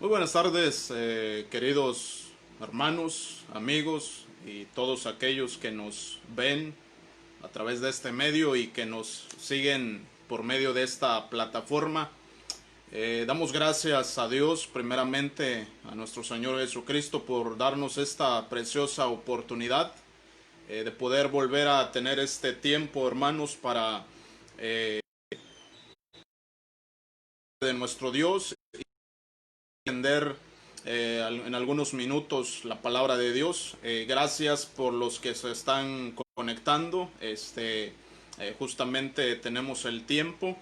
Muy buenas tardes, queridos hermanos, amigos y todos aquellos que nos ven a través de este medio y que nos siguen por medio de esta plataforma. Damos gracias a Dios, primeramente a nuestro Señor Jesucristo, por darnos esta preciosa oportunidad de poder volver a tener este tiempo, hermanos, para de nuestro Dios entender en algunos minutos la palabra de Dios. Gracias por los que se están conectando. Justamente tenemos el tiempo.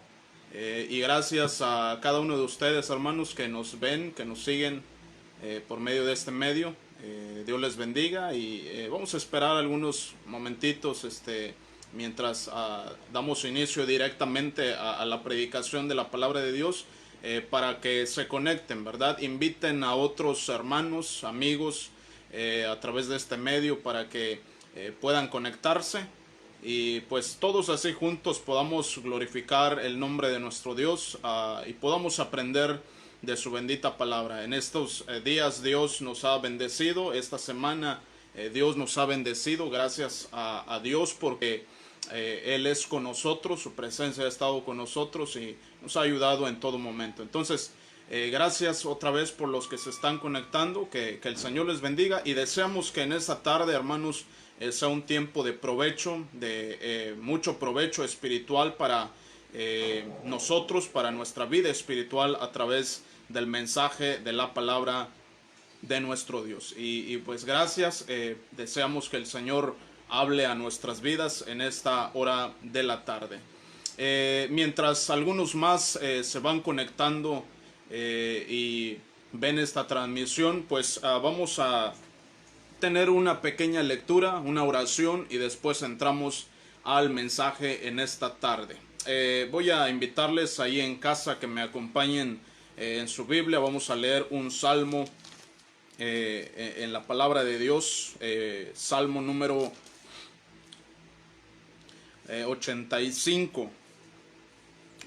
Y gracias a cada uno de ustedes, hermanos, que nos ven, que nos siguen por medio de este medio. Dios les bendiga y vamos a esperar algunos momentitos mientras damos inicio directamente a la predicación de la palabra de Dios, para que se conecten, ¿verdad? Inviten a otros hermanos, amigos, a través de este medio para que puedan conectarse y pues todos así juntos podamos glorificar el nombre de nuestro Dios, y podamos aprender de su bendita palabra. En estos días Dios nos ha bendecido, esta semana Dios nos ha bendecido, gracias a Dios porque Él es con nosotros, su presencia ha estado con nosotros y nos ha ayudado en todo momento. Entonces, gracias otra vez por los que se están conectando, que el Señor les bendiga y deseamos que en esta tarde, hermanos, sea un tiempo de provecho, de mucho provecho espiritual para nosotros, para nuestra vida espiritual a través del mensaje de la palabra de nuestro Dios. Y pues gracias, deseamos que el Señor hable a nuestras vidas en esta hora de la tarde. Mientras algunos más se van conectando y ven esta transmisión, pues vamos a tener una pequeña lectura, una oración y después entramos al mensaje en esta tarde. Voy a invitarles ahí en casa que me acompañen en su Biblia. Vamos a leer un salmo en la palabra de Dios, salmo número 85.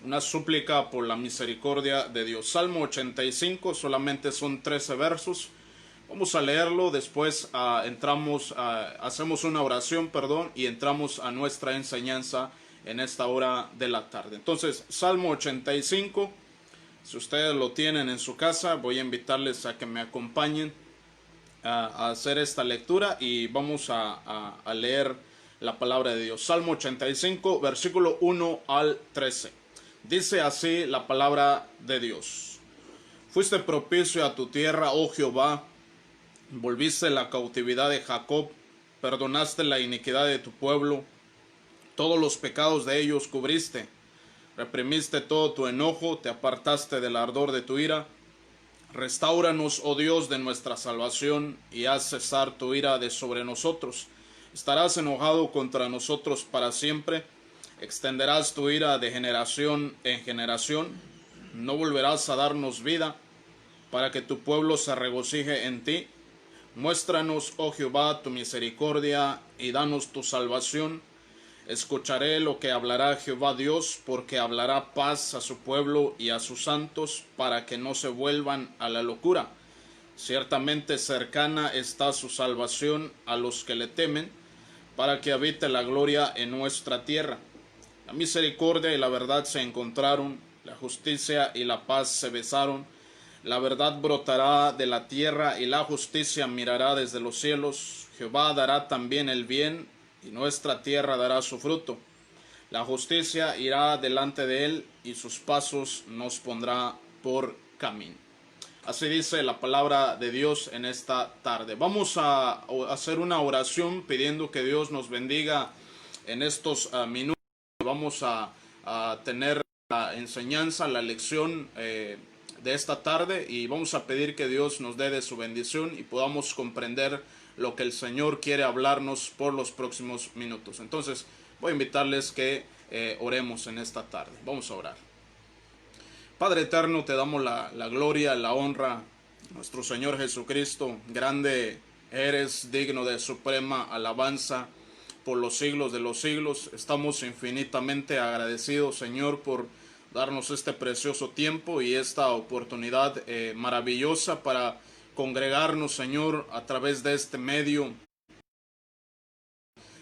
Una súplica por la misericordia de Dios. Salmo 85, solamente son 13 versos. Vamos a leerlo, después hacemos una oración, y entramos a nuestra enseñanza en esta hora de la tarde. Entonces, Salmo 85, si ustedes lo tienen en su casa, voy a invitarles a que me acompañen a hacer esta lectura y vamos a leer la palabra de Dios. Salmo 85, versículo 1 al 13. Dice así la palabra de Dios. Fuiste propicio a tu tierra, oh Jehová, volviste la cautividad de Jacob, perdonaste la iniquidad de tu pueblo, todos los pecados de ellos cubriste, reprimiste todo tu enojo, te apartaste del ardor de tu ira. Restáuranos, oh Dios, de nuestra salvación, y haz cesar tu ira de sobre nosotros. Estarás enojado contra nosotros para siempre, extenderás tu ira de generación en generación, no volverás a darnos vida, para que tu pueblo se regocije en ti. Muéstranos, oh Jehová, tu misericordia y danos tu salvación. Escucharé lo que hablará Jehová Dios, porque hablará paz a su pueblo y a sus santos, para que no se vuelvan a la locura. Ciertamente cercana está su salvación a los que le temen, para que habite la gloria en nuestra tierra. La misericordia y la verdad se encontraron, la justicia y la paz se besaron. La verdad brotará de la tierra y la justicia mirará desde los cielos. Jehová dará también el bien y nuestra tierra dará su fruto. La justicia irá delante de él y sus pasos nos pondrá por camino. Así dice la palabra de Dios en esta tarde. Vamos a hacer una oración pidiendo que Dios nos bendiga en estos minutos. Vamos a tener la enseñanza, la lección de esta tarde, y vamos a pedir que Dios nos dé de su bendición y podamos comprender lo que el Señor quiere hablarnos por los próximos minutos. Entonces voy a invitarles que oremos en esta tarde. Vamos a orar. Padre eterno, te damos la gloria, la honra, nuestro Señor Jesucristo. Grande eres, digno de suprema alabanza por los siglos de los siglos. Estamos infinitamente agradecidos, Señor, por darnos este precioso tiempo y esta oportunidad maravillosa para congregarnos, Señor, a través de este medio,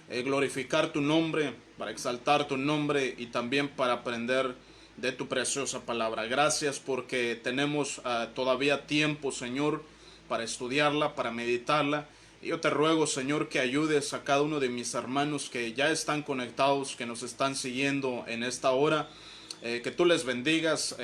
glorificar tu nombre, para exaltar tu nombre y también para aprender de tu preciosa palabra. Gracias porque tenemos todavía tiempo, Señor, para estudiarla, para meditarla. Y yo te ruego, Señor, que ayudes a cada uno de mis hermanos que ya están conectados, que nos están siguiendo en esta hora. Que tú les bendigas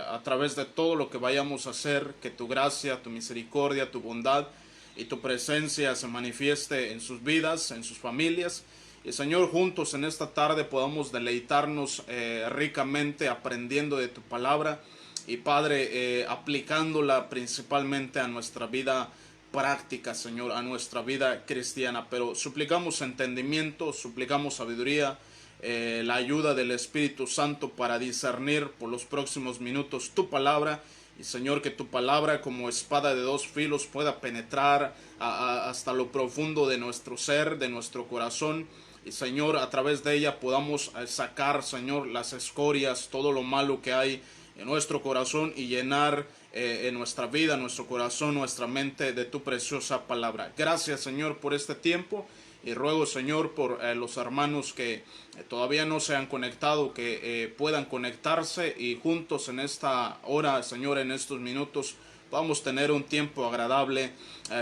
a través de todo lo que vayamos a hacer, que tu gracia, tu misericordia, tu bondad y tu presencia se manifieste en sus vidas, en sus familias. Y Señor, juntos en esta tarde podamos deleitarnos ricamente aprendiendo de tu palabra y Padre, aplicándola principalmente a nuestra vida práctica, Señor, a nuestra vida cristiana. Pero suplicamos entendimiento, suplicamos sabiduría, la ayuda del Espíritu Santo para discernir por los próximos minutos tu palabra. Y Señor, que tu palabra como espada de dos filos pueda penetrar hasta lo profundo de nuestro ser, de nuestro corazón. Y Señor, a través de ella podamos sacar, Señor, las escorias, todo lo malo que hay en nuestro corazón y llenar en nuestra vida, nuestro corazón, nuestra mente de tu preciosa palabra. Gracias, Señor, por este tiempo. Y ruego, Señor, por los hermanos que todavía no se han conectado, que puedan conectarse y juntos en esta hora, Señor, en estos minutos, vamos a tener un tiempo agradable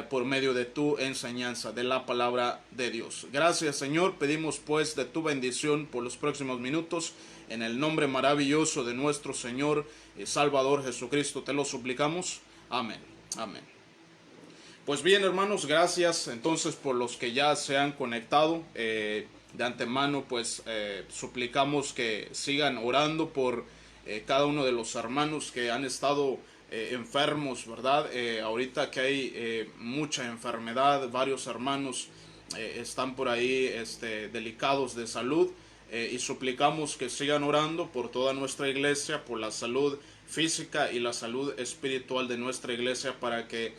por medio de tu enseñanza, de la palabra de Dios. Gracias, Señor. Pedimos pues de tu bendición por los próximos minutos. En el nombre maravilloso de nuestro Señor y Salvador Jesucristo te lo suplicamos. Amén. Amén. Pues bien, hermanos, gracias entonces por los que ya se han conectado. De antemano, pues suplicamos que sigan orando por cada uno de los hermanos que han estado enfermos, ¿verdad? Ahorita que hay mucha enfermedad, varios hermanos están por ahí delicados de salud. Y suplicamos que sigan orando por toda nuestra iglesia, por la salud física y la salud espiritual de nuestra iglesia, para que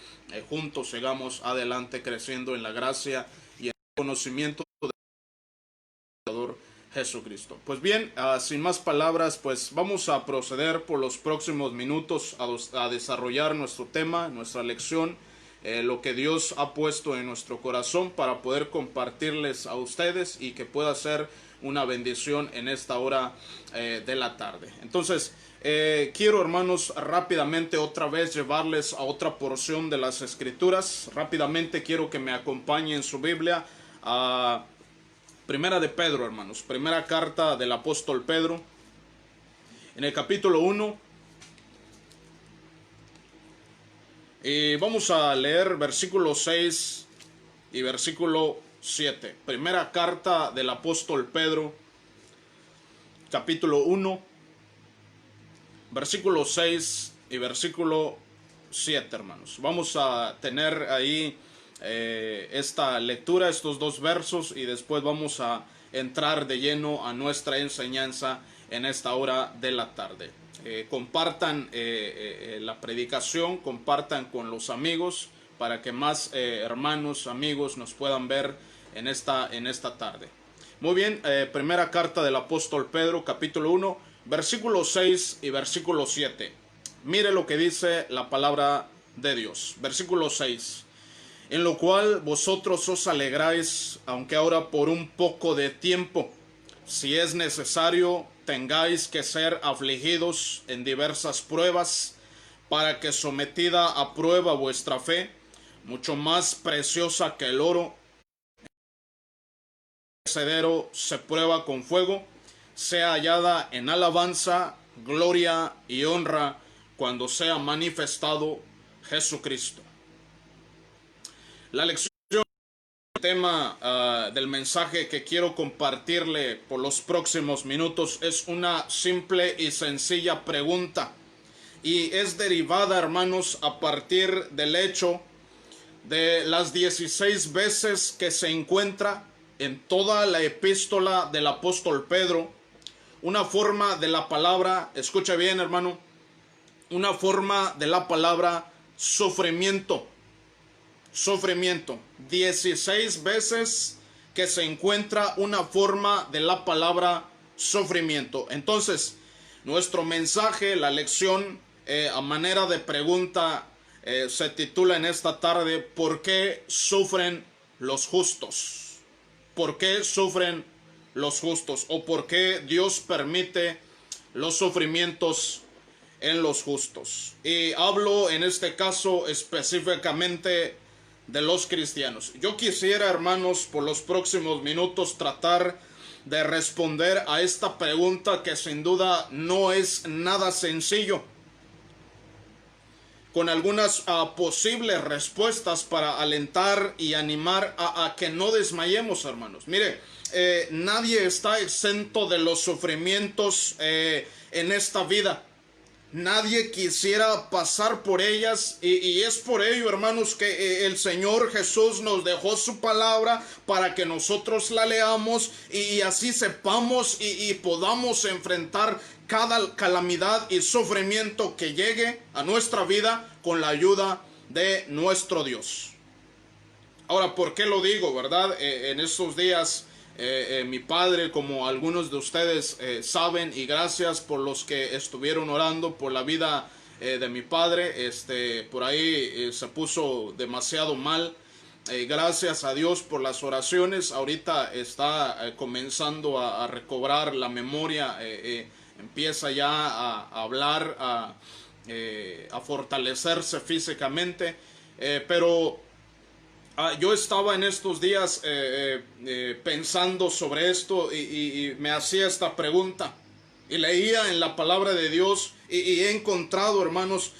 juntos sigamos adelante creciendo en la gracia y en el conocimiento del Salvador Jesucristo. Pues bien, sin más palabras, pues vamos a proceder por los próximos minutos a desarrollar nuestro tema, nuestra lección, lo que Dios ha puesto en nuestro corazón para poder compartirles a ustedes y que pueda ser una bendición en esta hora de la tarde. Entonces, quiero, hermanos, rápidamente otra vez llevarles a otra porción de las Escrituras. Rápidamente quiero que me acompañen su Biblia a Primera de Pedro, hermanos. Primera carta del apóstol Pedro, en el capítulo 1. Y vamos a leer versículo 6 y versículo 7. Primera carta del apóstol Pedro, capítulo 1, versículo 6 y versículo 7, hermanos. Vamos a tener ahí esta lectura, estos dos versos, y después vamos a entrar de lleno a nuestra enseñanza en esta hora de la tarde. Compartan la predicación, compartan con los amigos para que más hermanos, amigos nos puedan ver en esta tarde. Muy bien, primera carta del apóstol Pedro, capítulo 1, versículo 6 y versículo 7. Mire lo que dice la palabra de Dios. Versículo 6. En lo cual vosotros os alegráis, aunque ahora por un poco de tiempo, si es necesario, tengáis que ser afligidos en diversas pruebas, para que sometida a prueba vuestra fe, mucho más preciosa que el oro, perecedero se prueba con fuego, sea hallada en alabanza, gloria y honra cuando sea manifestado Jesucristo. La lección, el tema del mensaje que quiero compartirle por los próximos minutos es una simple y sencilla pregunta, y es derivada, hermanos, a partir del hecho de las 16 veces que se encuentra en toda la epístola del apóstol Pedro una forma de la palabra, escucha bien, hermano, una forma de la palabra sufrimiento. Sufrimiento. 16 veces que se encuentra una forma de la palabra sufrimiento. Entonces, Nuestro mensaje, la lección, a manera de pregunta, se titula en esta tarde: ¿por qué sufren los justos? ¿Por qué sufren los justos? ¿O por qué Dios permite los sufrimientos en los justos? Y hablo en este caso específicamente de los cristianos. Yo quisiera, hermanos, por los próximos minutos tratar de responder a esta pregunta, que sin duda no es nada sencillo, con algunas posibles respuestas para alentar y animar a que no desmayemos, hermanos. Mire, nadie está exento de los sufrimientos en esta vida. Nadie quisiera pasar por ellas, y es por ello, hermanos, que el Señor Jesús nos dejó su palabra para que nosotros la leamos y así sepamos y podamos enfrentar cada calamidad y sufrimiento que llegue a nuestra vida con la ayuda de nuestro Dios. Ahora, ¿por qué lo digo, verdad? En estos días mi padre, como algunos de ustedes saben, y gracias por los que estuvieron orando por la vida de mi padre, por ahí se puso demasiado mal. Gracias a Dios por las oraciones. Ahorita está comenzando a recobrar la memoria, empieza ya a hablar, a fortalecerse físicamente, pero yo estaba en estos días pensando sobre esto y me hacía esta pregunta y leía en la palabra de Dios y he encontrado, hermanos,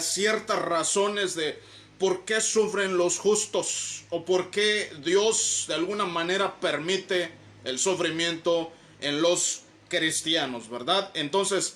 ciertas razones de por qué sufren los justos o por qué Dios de alguna manera permite el sufrimiento en los cristianos, ¿verdad? Entonces,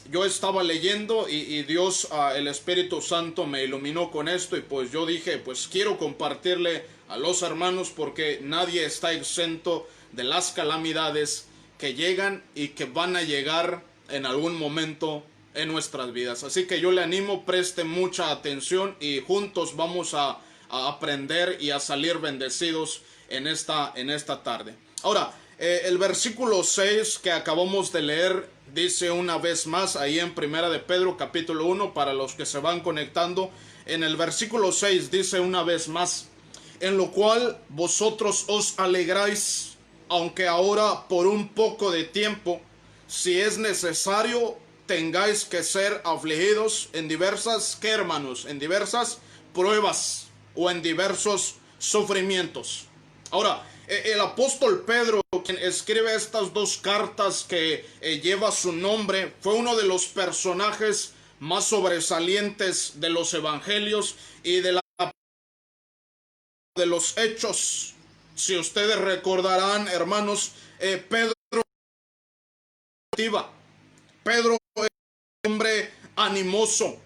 yo estaba leyendo y Dios, el Espíritu Santo me iluminó con esto, y pues yo dije, pues quiero compartirle a los hermanos, porque nadie está exento de las calamidades que llegan y que van a llegar en algún momento en nuestras vidas. Así que yo le animo, preste mucha atención y juntos vamos a aprender y a salir bendecidos en esta tarde. Ahora, el versículo 6 que acabamos de leer dice una vez más ahí en Primera de Pedro capítulo 1, para los que se van conectando, en el versículo 6 dice una vez más: en lo cual vosotros os alegráis, aunque ahora por un poco de tiempo, si es necesario, tengáis que ser afligidos en diversas, ¿qué, hermanos? En diversas pruebas o en diversos sufrimientos. Ahora, el apóstol Pedro, quien escribe estas dos cartas que lleva su nombre, fue uno de los personajes más sobresalientes de los evangelios y de los hechos. Si ustedes recordarán, hermanos, Pedro era un hombre animoso.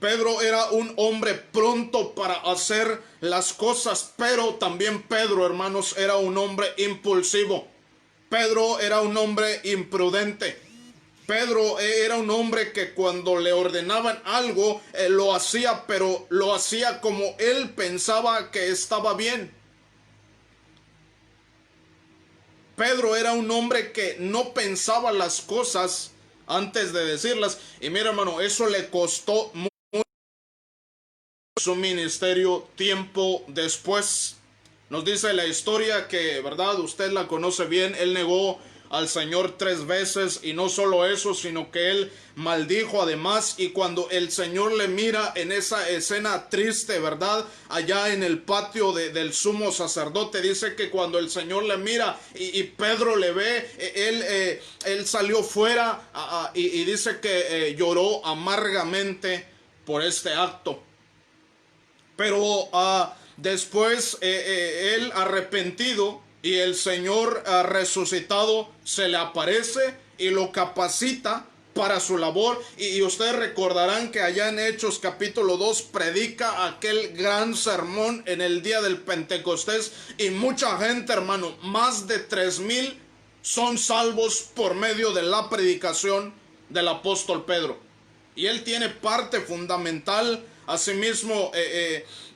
Pedro era un hombre pronto para hacer las cosas, pero también Pedro, hermanos, era un hombre impulsivo. Pedro era un hombre imprudente. Pedro era un hombre que cuando le ordenaban algo, lo hacía, pero lo hacía como él pensaba que estaba bien. Pedro era un hombre que no pensaba las cosas antes de decirlas. Y mira, hermano, eso le costó mucho su ministerio tiempo después. Nos dice la historia que, verdad, usted la conoce bien, él negó al Señor 3 veces, y no solo eso, sino que él maldijo además. Y cuando el Señor le mira en esa escena triste, verdad, allá en el patio del sumo sacerdote, dice que cuando el Señor le mira y Pedro le ve, él salió fuera y dice que lloró amargamente por este acto. Pero después él arrepentido, y el Señor resucitado se le aparece y lo capacita para su labor. Y ustedes recordarán que allá en Hechos capítulo 2 predica aquel gran sermón en el día del Pentecostés, y mucha gente, hermano, más de 3,000 son salvos por medio de la predicación del apóstol Pedro. Y él tiene parte fundamental asimismo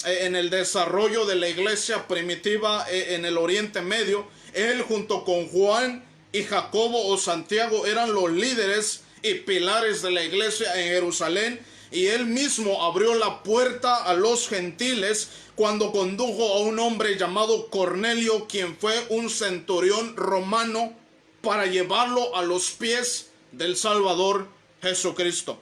en el desarrollo de la iglesia primitiva en el Oriente Medio. Él, junto con Juan, y Jacobo o Santiago eran los líderes y pilares de la iglesia en Jerusalén, y él mismo abrió la puerta a los gentiles cuando condujo a un hombre llamado Cornelio, quien fue un centurión romano, para llevarlo a los pies del Salvador Jesucristo.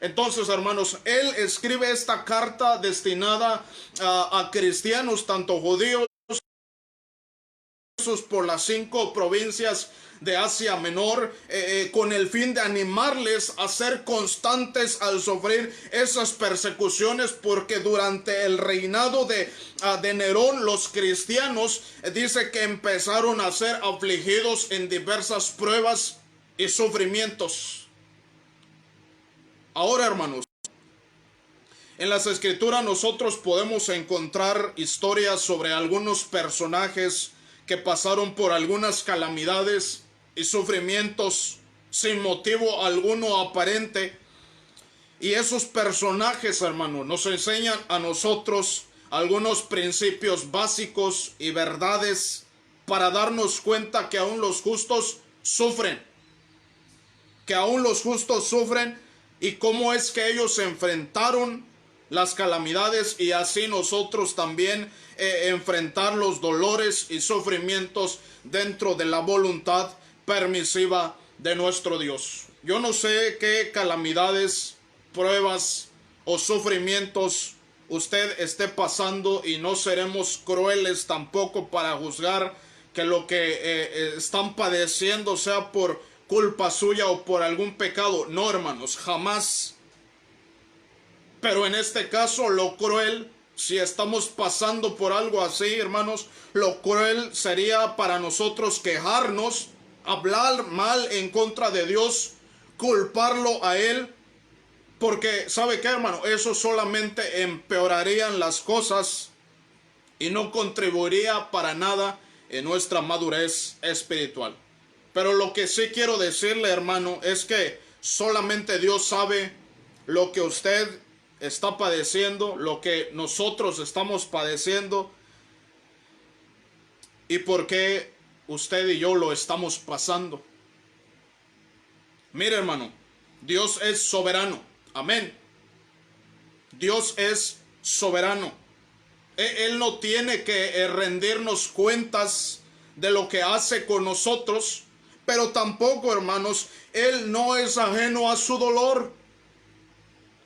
Entonces, hermanos, él escribe esta carta destinada a cristianos, tanto judíos, por las 5 provincias de Asia Menor, con el fin de animarles a ser constantes al sufrir esas persecuciones, porque durante el reinado de Nerón, los cristianos dice que empezaron a ser afligidos en diversas pruebas y sufrimientos. Ahora, hermanos, en las escrituras nosotros podemos encontrar historias sobre algunos personajes que pasaron por algunas calamidades y sufrimientos sin motivo alguno aparente. Y esos personajes, hermanos, nos enseñan a nosotros algunos principios básicos y verdades para darnos cuenta que aún los justos sufren. Que aún los justos sufren, y cómo es que ellos enfrentaron las calamidades, y así nosotros también enfrentar los dolores y sufrimientos dentro de la voluntad permisiva de nuestro Dios. Yo no sé qué calamidades, pruebas o sufrimientos usted esté pasando, y no seremos crueles tampoco para juzgar que lo que están padeciendo sea por culpa suya o por algún pecado. No, hermanos, jamás. Pero en este caso, lo cruel, si estamos pasando por algo así, hermanos, lo cruel sería para nosotros quejarnos, hablar mal en contra de Dios, culparlo a Él, porque ¿sabe qué, hermano? Eso solamente empeorarían las cosas y no contribuiría para nada en nuestra madurez espiritual. Pero lo que sí quiero decirle, hermano, es que solamente Dios sabe lo que usted está padeciendo, lo que nosotros estamos padeciendo, y por qué usted y yo lo estamos pasando. Mire, hermano, Dios es soberano. Amén. Dios es soberano. Él no tiene que rendirnos cuentas de lo que hace con nosotros, pero tampoco, hermanos, Él no es ajeno a su dolor.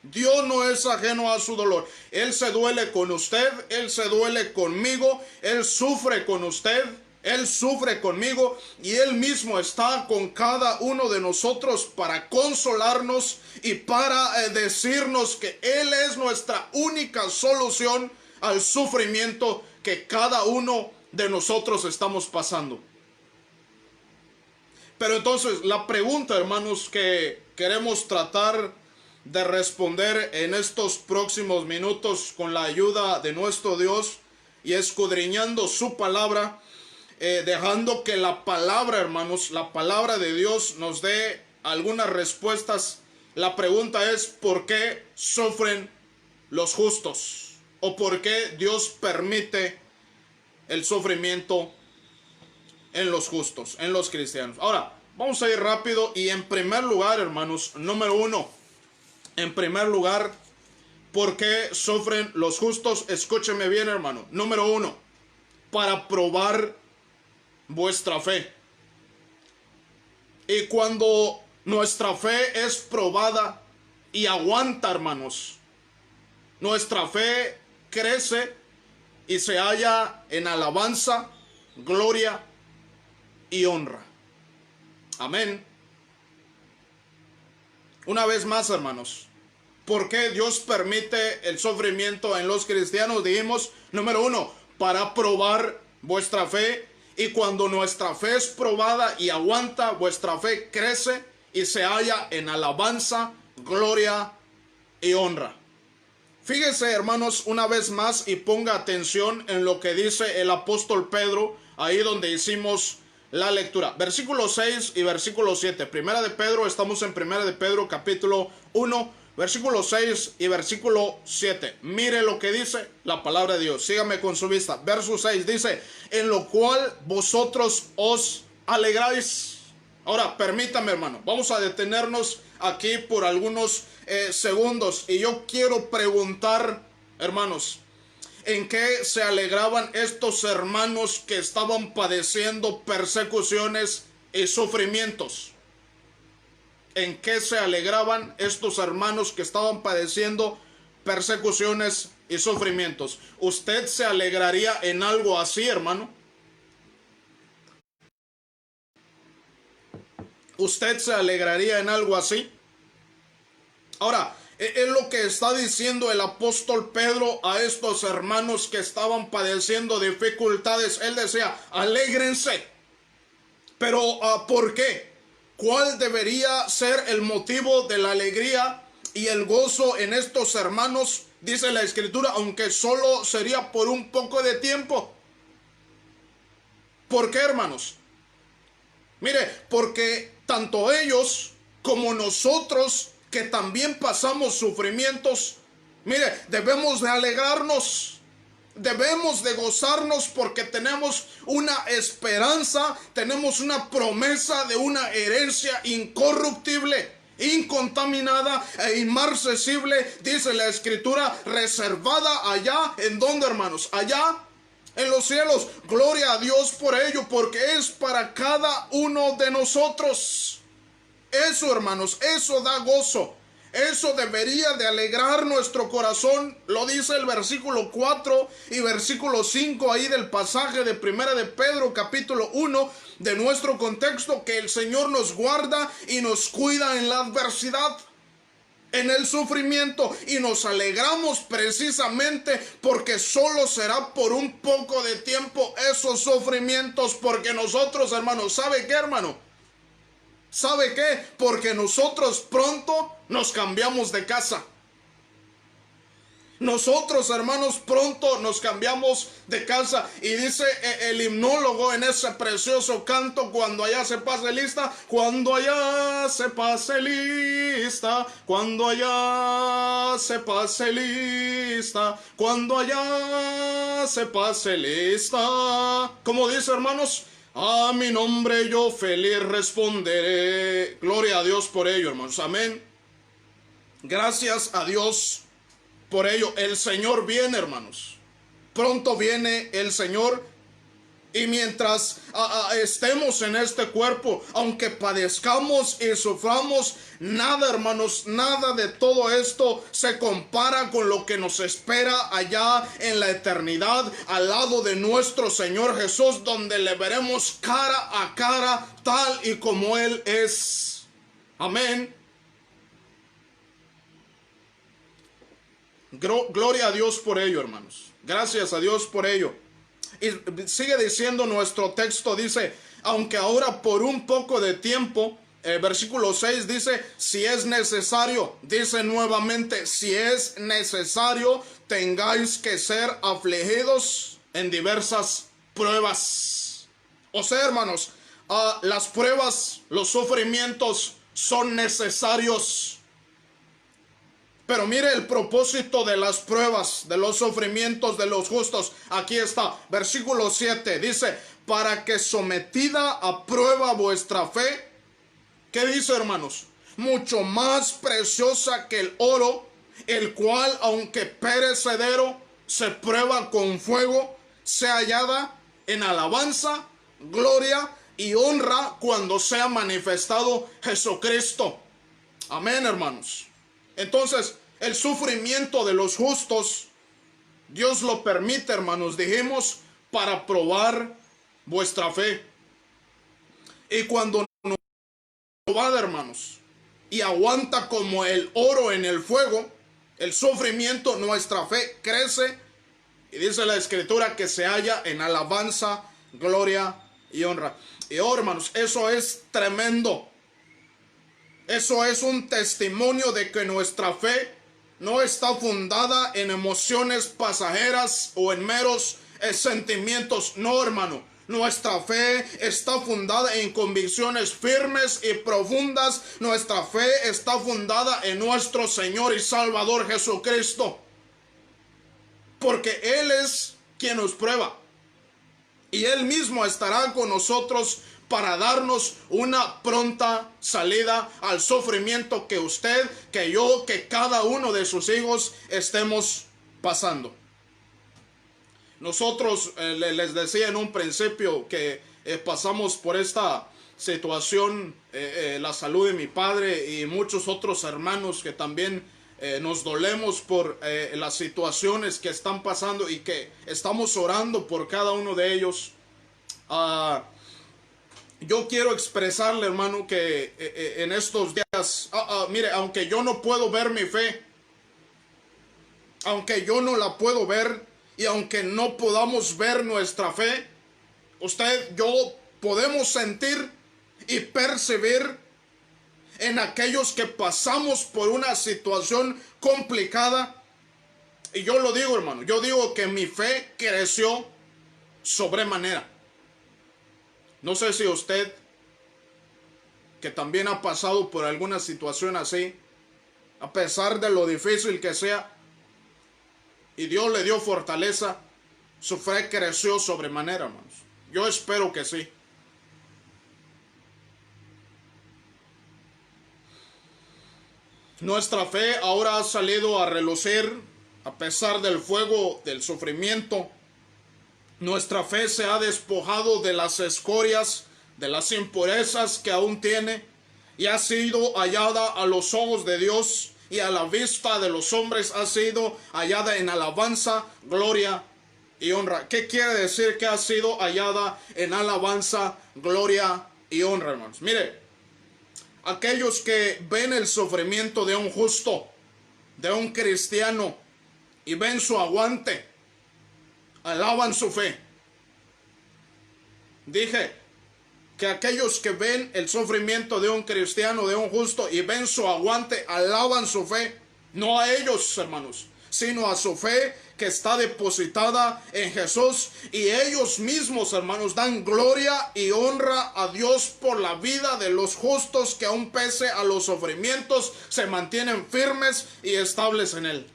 Dios no es ajeno a su dolor. Él se duele con usted, Él se duele conmigo, Él sufre con usted, Él sufre conmigo, y Él mismo está con cada uno de nosotros para consolarnos y para decirnos que Él es nuestra única solución al sufrimiento que cada uno de nosotros estamos pasando. Pero entonces la pregunta, hermanos, que queremos tratar de responder en estos próximos minutos con la ayuda de nuestro Dios y escudriñando su palabra, dejando que la palabra, hermanos, la palabra de Dios nos dé algunas respuestas. La pregunta es: ¿por qué sufren los justos? ¿O por qué Dios permite el sufrimiento en los justos, en los cristianos? Ahora, vamos a ir rápido, y en primer lugar, hermanos, número 1, en primer lugar, ¿por qué sufren los justos? Escúcheme bien, hermano. Número 1, para probar vuestra fe. Y cuando nuestra fe es probada y aguanta, hermanos, nuestra fe crece y se halla en alabanza, gloria y honra. Amén. Una vez más, hermanos, ¿por qué Dios permite el sufrimiento en los cristianos? Dijimos, número 1, para probar vuestra fe. Y cuando nuestra fe es probada y aguanta, vuestra fe crece y se halla en alabanza, gloria y honra. Fíjese, hermanos, una vez más, y ponga atención en lo que dice el apóstol Pedro, ahí donde hicimos la lectura. Versículo 6 y versículo 7. Primera de Pedro, estamos en Primera de Pedro, capítulo 1, versículo 6 y versículo 7. Mire lo que dice la palabra de Dios. Sígame con su vista. Verso 6 dice: en lo cual vosotros os alegráis. Ahora, permítame, hermano, vamos a detenernos aquí por algunos segundos. Y yo quiero preguntar, hermanos, ¿en qué se alegraban estos hermanos que estaban padeciendo persecuciones y sufrimientos? ¿En qué se alegraban estos hermanos que estaban padeciendo persecuciones y sufrimientos? ¿Usted se alegraría en algo así, hermano? ¿Usted se alegraría en algo así? Ahora, es lo que está diciendo el apóstol Pedro a estos hermanos que estaban padeciendo dificultades. Él decía, alégrense. Pero, ¿por qué? ¿Cuál debería ser el motivo de la alegría y el gozo en estos hermanos? Dice la Escritura, aunque solo sería por un poco de tiempo. ¿Por qué, hermanos? Mire, porque tanto ellos como nosotros que también pasamos sufrimientos, mire, debemos de alegrarnos. Debemos de gozarnos porque tenemos una esperanza, tenemos una promesa de una herencia incorruptible, incontaminada e inmarcesible, dice la Escritura, reservada allá, ¿en dónde, hermanos? Allá en los cielos. Gloria a Dios por ello, porque es para cada uno de nosotros. Eso, hermanos, eso da gozo. Eso debería de alegrar nuestro corazón. Lo dice el versículo 4 y versículo 5 ahí del pasaje de Primera de Pedro capítulo 1 de nuestro contexto, que el Señor nos guarda y nos cuida en la adversidad, en el sufrimiento, y nos alegramos precisamente porque solo será por un poco de tiempo esos sufrimientos, porque nosotros, hermanos, ¿sabe qué, hermano? ¿Sabe qué? Porque nosotros pronto nos cambiamos de casa. Nosotros, hermanos, pronto nos cambiamos de casa. Y dice el himnólogo en ese precioso canto, cuando allá se pase lista, cuando allá se pase lista, cuando allá se pase lista, cuando allá se pase lista. ¿Cómo dice, hermanos? A mi nombre yo feliz responderé. Gloria a Dios por ello, hermanos. Amén. Gracias a Dios por ello. El Señor viene, hermanos. Pronto viene el Señor. Y mientras estemos en este cuerpo, aunque padezcamos y suframos, nada, hermanos, nada de todo esto se compara con lo que nos espera allá en la eternidad, al lado de nuestro Señor Jesús, donde le veremos cara a cara, tal y como Él es. Amén. Gloria a Dios por ello, hermanos. Gracias a Dios por ello. Y sigue diciendo nuestro texto, dice, aunque ahora por un poco de tiempo, versículo 6 dice, si es necesario, dice nuevamente, si es necesario, tengáis que ser afligidos en diversas pruebas. O sea, hermanos, las pruebas, los sufrimientos son necesarios. Pero mire el propósito de las pruebas, de los sufrimientos de los justos. Aquí está, versículo 7, dice, para que sometida a prueba vuestra fe, ¿qué dice, hermanos? Mucho más preciosa que el oro, el cual, aunque perecedero, se prueba con fuego, sea hallada en alabanza, gloria y honra cuando sea manifestado Jesucristo. Amén, hermanos. Entonces, el sufrimiento de los justos, Dios lo permite, hermanos, dijimos, para probar vuestra fe. Y cuando no va, hermanos, y aguanta como el oro en el fuego, el sufrimiento, nuestra fe crece. Y dice la Escritura que se halla en alabanza, gloria y honra. Y oh, hermanos, eso es tremendo. Eso es un testimonio de que nuestra fe no está fundada en emociones pasajeras o en meros sentimientos. No, hermano. Nuestra fe está fundada en convicciones firmes y profundas. Nuestra fe está fundada en nuestro Señor y Salvador Jesucristo. Porque Él es quien nos prueba. Y Él mismo estará con nosotros para darnos una pronta salida al sufrimiento que usted, que yo, que cada uno de sus hijos estemos pasando. Nosotros les decía en un principio que pasamos por esta situación, la salud de mi padre y muchos otros hermanos que también nos dolemos por las situaciones que están pasando y que estamos orando por cada uno de ellos. Yo quiero expresarle, hermano, que en estos días, mire, aunque yo no puedo ver mi fe, aunque yo no la puedo ver y aunque no podamos ver nuestra fe, yo podemos sentir y percibir en aquellos que pasamos por una situación complicada. Y yo lo digo, hermano, yo digo que mi fe creció sobremanera. No sé si usted, que también ha pasado por alguna situación así, a pesar de lo difícil que sea, y Dios le dio fortaleza, su fe creció sobremanera, hermanos. Yo espero que sí. Nuestra fe ahora ha salido a relucir a pesar del fuego del sufrimiento. Nuestra fe se ha despojado de las escorias, de las impurezas que aún tiene, y ha sido hallada a los ojos de Dios y a la vista de los hombres ha sido hallada en alabanza, gloria y honra. ¿Qué quiere decir que ha sido hallada en alabanza, gloria y honra, hermanos? Mire, aquellos que ven el sufrimiento de un justo, de un cristiano, y ven su aguante, alaban su fe. Dije que aquellos que ven el sufrimiento de un cristiano, de un justo, y ven su aguante, alaban su fe. No a ellos, hermanos, sino a su fe que está depositada en Jesús. Y ellos mismos, hermanos, dan gloria y honra a Dios por la vida de los justos que aun pese a los sufrimientos se mantienen firmes y estables en Él.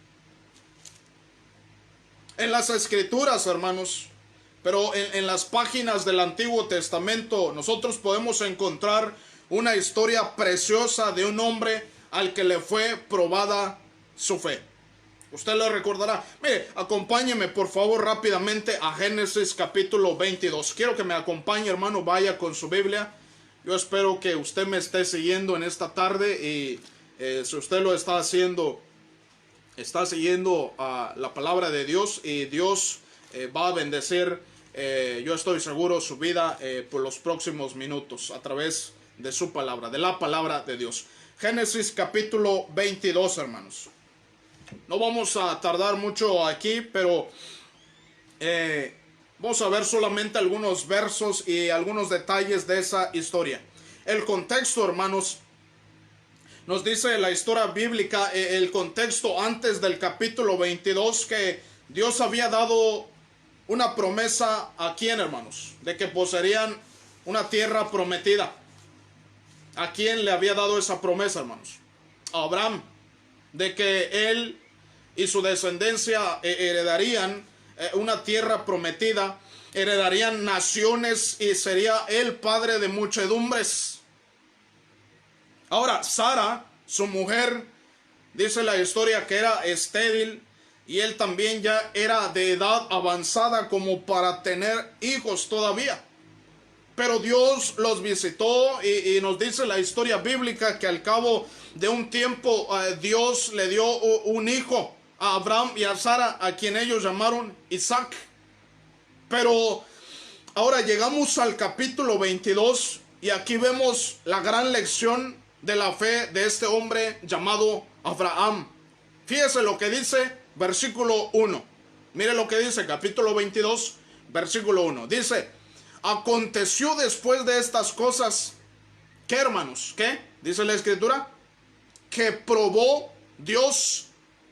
En las Escrituras, hermanos, pero en las páginas del Antiguo Testamento, nosotros podemos encontrar una historia preciosa de un hombre al que le fue probada su fe. Usted lo recordará. Mire, acompáñeme por favor rápidamente a Génesis capítulo 22. Quiero que me acompañe, hermano, vaya con su Biblia. Yo espero que usted me esté siguiendo en esta tarde y si usted lo está haciendo, está siguiendo la palabra de Dios y Dios va a bendecir, yo estoy seguro, su vida por los próximos minutos a través de su palabra, de la palabra de Dios. Génesis capítulo 22, hermanos. No vamos a tardar mucho aquí, pero vamos a ver solamente algunos versos y algunos detalles de esa historia. El contexto, hermanos, nos dice la historia bíblica, el contexto antes del capítulo 22, que Dios había dado una promesa a quién, hermanos, de que poseerían una tierra prometida. ¿A quién le había dado esa promesa, hermanos? A Abraham, de que él y su descendencia heredarían una tierra prometida, heredarían naciones y sería él padre de muchedumbres. Ahora, Sara, su mujer, dice la historia que era estéril y él también ya era de edad avanzada como para tener hijos todavía. Pero Dios los visitó y nos dice la historia bíblica que al cabo de un tiempo Dios le dio un hijo a Abraham y a Sara, a quien ellos llamaron Isaac. Pero ahora llegamos al capítulo 22 y aquí vemos la gran lección de la fe de este hombre llamado Abraham. Fíjese lo que dice versículo 1. Mire lo que dice capítulo 22, versículo 1. Dice: aconteció después de estas cosas, ¿qué, hermanos? ¿Qué? Dice la escritura, que probó Dios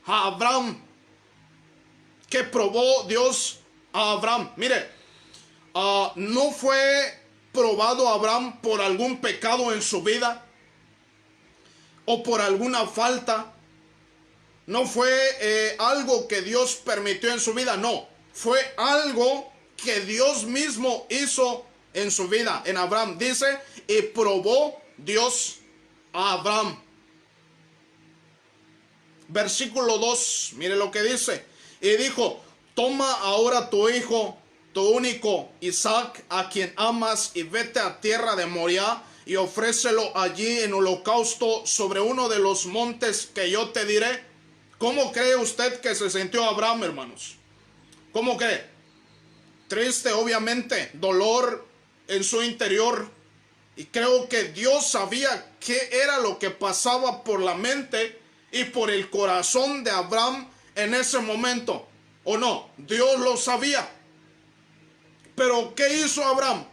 a Abraham. Que probó Dios a Abraham. Mire, no fue probado a Abraham por algún pecado en su vida o por alguna falta. No fue algo que Dios permitió en su vida, no. Fue algo que Dios mismo hizo en su vida, en Abraham. Dice, y probó Dios a Abraham. Versículo 2, mire lo que dice. Y dijo, toma ahora tu hijo, tu único Isaac, a quien amas, y vete a tierra de Moriah, y ofrécelo allí en holocausto sobre uno de los montes que yo te diré. ¿Cómo cree usted que se sintió Abraham, hermanos? ¿Cómo cree? Triste, obviamente, dolor en su interior. Y creo que Dios sabía qué era lo que pasaba por la mente y por el corazón de Abraham en ese momento. ¿O no? Dios lo sabía. Pero ¿qué hizo Abraham?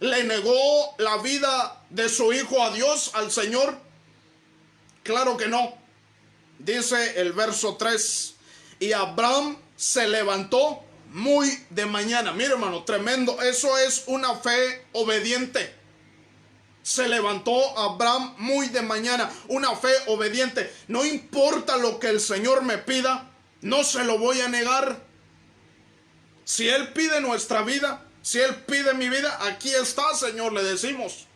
¿Le negó la vida de su hijo a Dios, al Señor? Claro que no. Dice el verso 3, y Abraham se levantó muy de mañana. Mira, hermano, tremendo. Eso es una fe obediente. Se levantó Abraham muy de mañana. Una fe obediente. No importa lo que el Señor me pida, no se lo voy a negar. Si Él pide nuestra vida, si Él pide mi vida, aquí está, Señor, le decimos.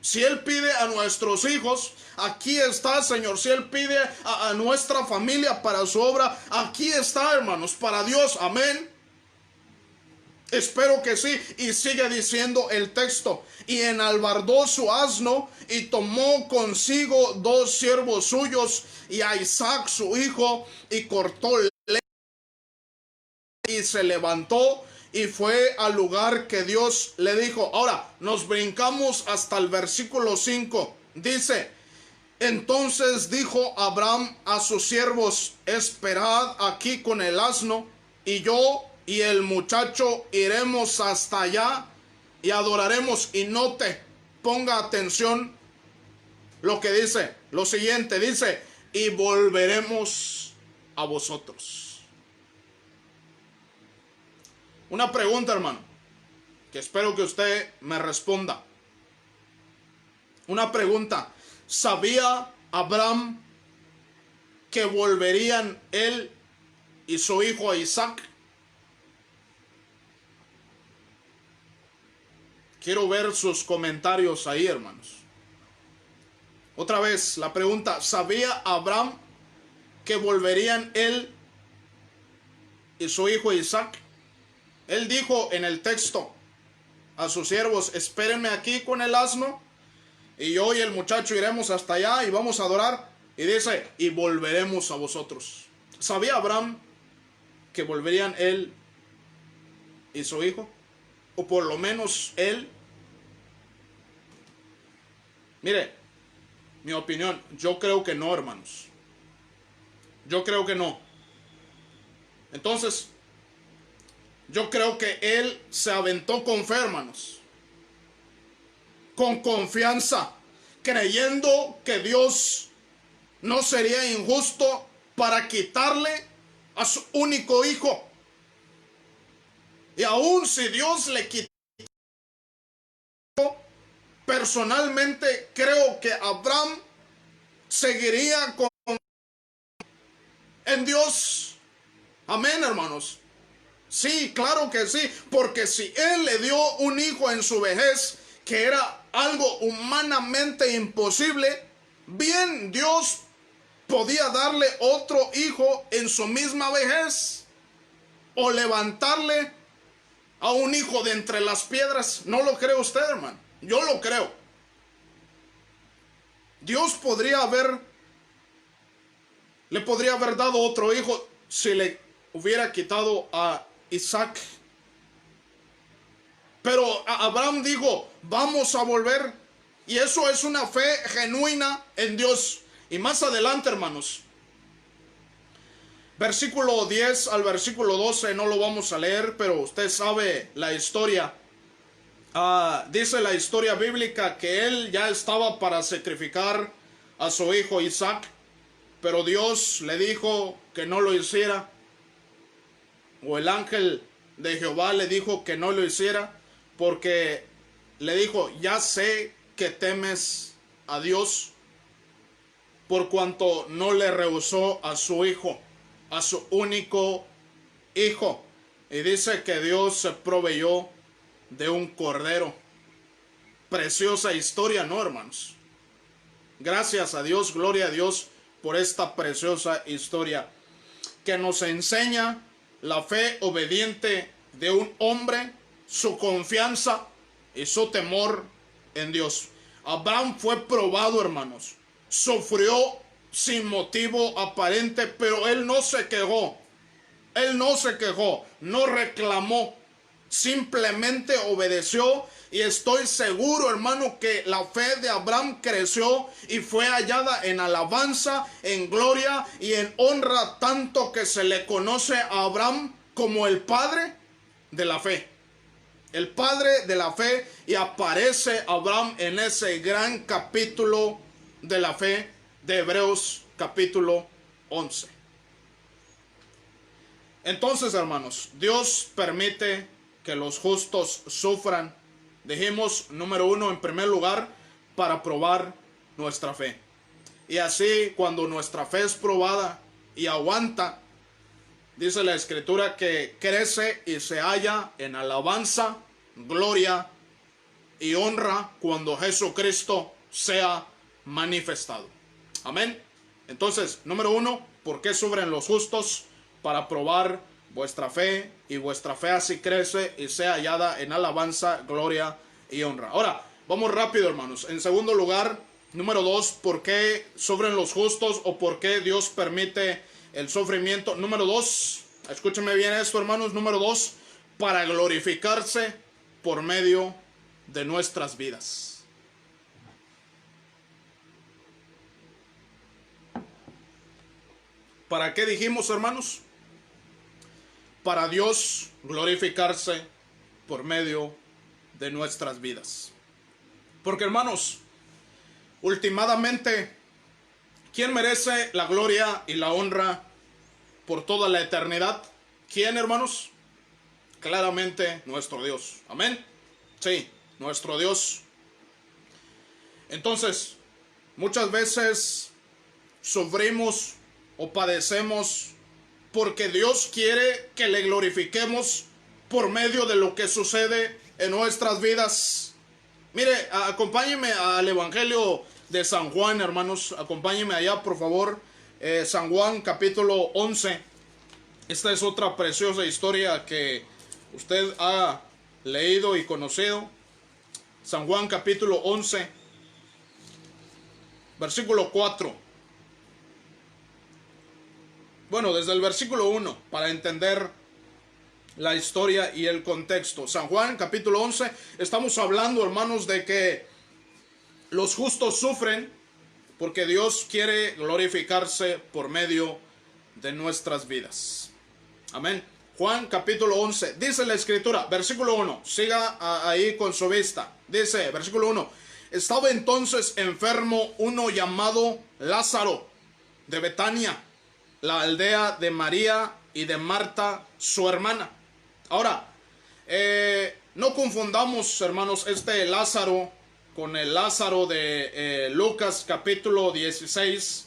Si Él pide a nuestros hijos, aquí está, Señor. Si Él pide a nuestra familia para su obra, aquí está, hermanos, para Dios. Amén. Espero que sí. Y sigue diciendo el texto. Y enalbardó su asno y tomó consigo 2 siervos suyos y a Isaac su hijo, y cortó leña y se levantó y fue al lugar que Dios le dijo. Ahora nos brincamos hasta el versículo 5. Dice, entonces dijo Abraham a sus siervos, esperad aquí con el asno, y yo y el muchacho iremos hasta allá y adoraremos. Y note, ponga atención lo que dice, lo siguiente, dice, y volveremos a vosotros. Una pregunta, hermano, que espero que usted me responda. Una pregunta. ¿Sabía Abraham que volverían él y su hijo Isaac? Quiero ver sus comentarios ahí, hermanos. Otra vez la pregunta. ¿Sabía Abraham que volverían él y su hijo Isaac? Él dijo en el texto a sus siervos, espérenme aquí con el asno, y yo y el muchacho iremos hasta allá y vamos a adorar. Y dice, y volveremos a vosotros. ¿Sabía Abraham que volverían él y su hijo? O por lo menos él. Mire, mi opinión, yo creo que no, hermanos. Yo creo que no. Entonces, yo creo que él se aventó con fe, hermanos. Con confianza, creyendo que Dios no sería injusto para quitarle a su único hijo. Y aun si Dios le quitó, personalmente creo que Abraham seguiría en Dios. Amén, hermanos. Sí, claro que sí, porque si Él le dio un hijo en su vejez, que era algo humanamente imposible, bien Dios podía darle otro hijo en su misma vejez, o levantarle a un hijo de entre las piedras. ¿No lo cree usted, hermano? Yo lo creo. Dios le podría haber dado otro hijo si le hubiera quitado a Isaac. Pero Abraham dijo, vamos a volver. Y eso es una fe genuina en Dios. Y más adelante, hermanos, versículo 10 al versículo 12, no lo vamos a leer, pero usted sabe la historia. Dice la historia bíblica que él ya estaba para sacrificar a su hijo Isaac, pero Dios le dijo que no lo hiciera. O el ángel de Jehová le dijo que no lo hiciera, porque le dijo, ya sé que temes a Dios, por cuanto no le rehusó a su hijo, a su único hijo. Y dice que Dios se proveyó de un cordero. Preciosa historia, ¿no, hermanos? Gracias a Dios, gloria a Dios por esta preciosa historia que nos enseña la fe obediente de un hombre, su confianza y su temor en Dios. Abraham fue probado, hermanos. Sufrió sin motivo aparente, pero él no se quejó. Él no se quejó, no reclamó. Simplemente obedeció, y estoy seguro, hermano, que la fe de Abraham creció y fue hallada en alabanza, en gloria y en honra, tanto que se le conoce a Abraham como el padre de la fe. El padre de la fe, y aparece Abraham en ese gran capítulo de la fe de Hebreos capítulo 11. Entonces, hermanos, Dios permite que los justos sufran. Dijimos, número uno, en primer lugar, para probar nuestra fe. Y así, cuando nuestra fe es probada y aguanta, dice la Escritura que crece y se halla en alabanza, gloria y honra cuando Jesucristo sea manifestado. Amén. Entonces, número uno, ¿por qué sufren los justos? Para probar vuestra fe, y vuestra fe así crece y sea hallada en alabanza, gloria y honra. Ahora, vamos rápido, hermanos. En segundo lugar, número dos, ¿por qué sufren los justos o por qué Dios permite el sufrimiento? Número dos, escúcheme bien esto, hermanos. Número dos, para glorificarse por medio de nuestras vidas. ¿Para qué dijimos, hermanos? Para Dios glorificarse por medio de nuestras vidas. Porque, hermanos, últimamente, ¿quién merece la gloria y la honra por toda la eternidad? ¿Quién, hermanos? Claramente nuestro Dios. Amén. Sí, nuestro Dios. Entonces, muchas veces sufrimos o padecemos porque Dios quiere que le glorifiquemos por medio de lo que sucede en nuestras vidas. Mire, acompáñenme al Evangelio de San Juan, hermanos. Acompáñenme allá, por favor. San Juan, capítulo 11. Esta es otra preciosa historia que usted ha leído y conocido. San Juan, capítulo 11, versículo 4. Bueno, desde el versículo 1, para entender la historia y el contexto. San Juan, capítulo 11, estamos hablando, hermanos, de que los justos sufren porque Dios quiere glorificarse por medio de nuestras vidas. Amén. Juan, capítulo 11, dice la Escritura, versículo 1, siga ahí con su vista. Dice, versículo 1, estaba entonces enfermo uno llamado Lázaro, de Betania, la aldea de María y de Marta, su hermana. Ahora, no confundamos, hermanos, este Lázaro con el Lázaro de Lucas capítulo 16,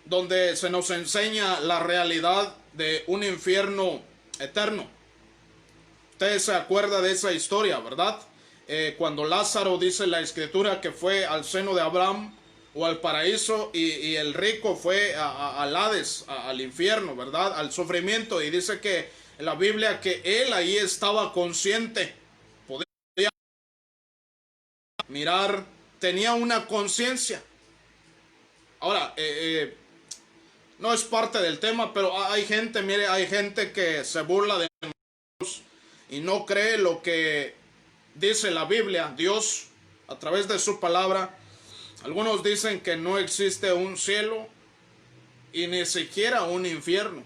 donde se nos enseña la realidad de un infierno eterno. Usted se acuerda de esa historia, ¿verdad? Cuando Lázaro, dice la Escritura, que fue al seno de Abraham o al paraíso, y el rico fue al Hades, al infierno, ¿verdad? Al sufrimiento. Y dice que en la Biblia que él ahí estaba consciente, podía mirar, tenía una conciencia. Ahora, no es parte del tema, pero hay gente, mire, hay gente que se burla de Dios y no cree lo que dice la Biblia, Dios, a través de su palabra. Algunos dicen que no existe un cielo y ni siquiera un infierno.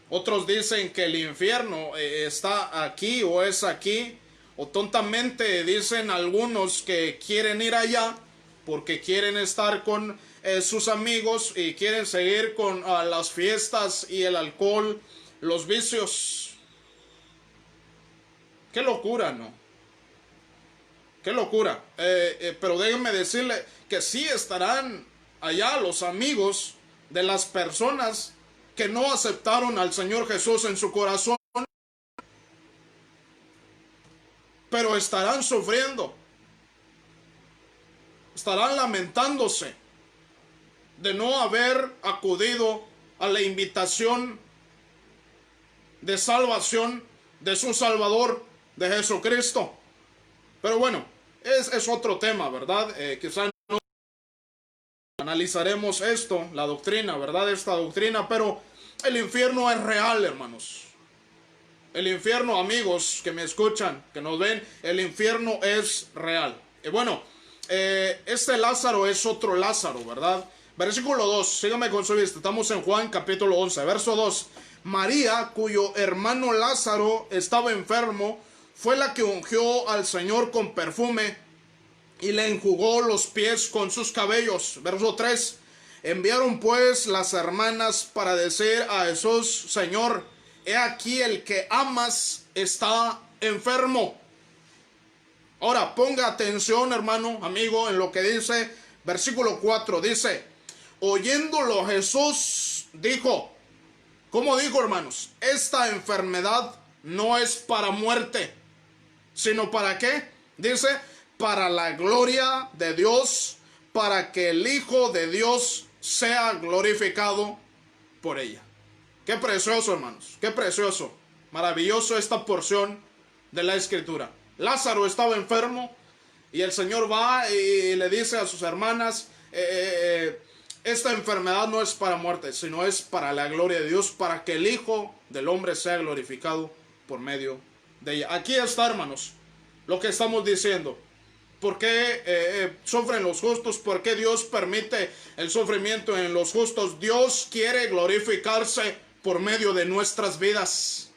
Otros dicen que el infierno está aquí o es aquí. O tontamente dicen algunos que quieren ir allá porque quieren estar con sus amigos y quieren seguir con las fiestas y el alcohol, los vicios. Qué locura, ¿no? Qué locura. Pero déjenme decirle que sí estarán allá los amigos de las personas que no aceptaron al Señor Jesús en su corazón. pero estarán sufriendo, estarán lamentándose de no haber acudido a la invitación de salvación de su Salvador, de Jesucristo. Pero bueno, es otro tema, ¿verdad? Quizás no analizaremos esto, la doctrina, ¿verdad? Esta doctrina, pero el infierno es real, hermanos. El infierno, amigos que me escuchan, que nos ven, el infierno es real. Bueno, este Lázaro es otro Lázaro, ¿verdad? Versículo 2, sígame con su vista, estamos en Juan capítulo 11, verso 2. María, cuyo hermano Lázaro estaba enfermo, fue la que ungió al Señor con perfume y le enjugó los pies con sus cabellos. Verso 3. Enviaron pues las hermanas para decir a Jesús: Señor, he aquí el que amas está enfermo. Ahora ponga atención, hermano, amigo, en lo que dice versículo 4. Dice: oyéndolo Jesús dijo. ¿Cómo dijo, hermanos? Esta enfermedad no es para muerte, sino ¿para qué? Dice, para la gloria de Dios, para que el Hijo de Dios sea glorificado por ella. Qué precioso, hermanos, qué precioso, maravilloso esta porción de la Escritura. Lázaro estaba enfermo y el Señor va y le dice a sus hermanas, esta enfermedad no es para muerte, sino es para la gloria de Dios, para que el Hijo del Hombre sea glorificado por medio de ella. Aquí está, hermanos, lo que estamos diciendo. ¿Por qué sufren los justos? ¿Por qué Dios permite el sufrimiento en los justos? Dios quiere glorificarse por medio de nuestras vidas.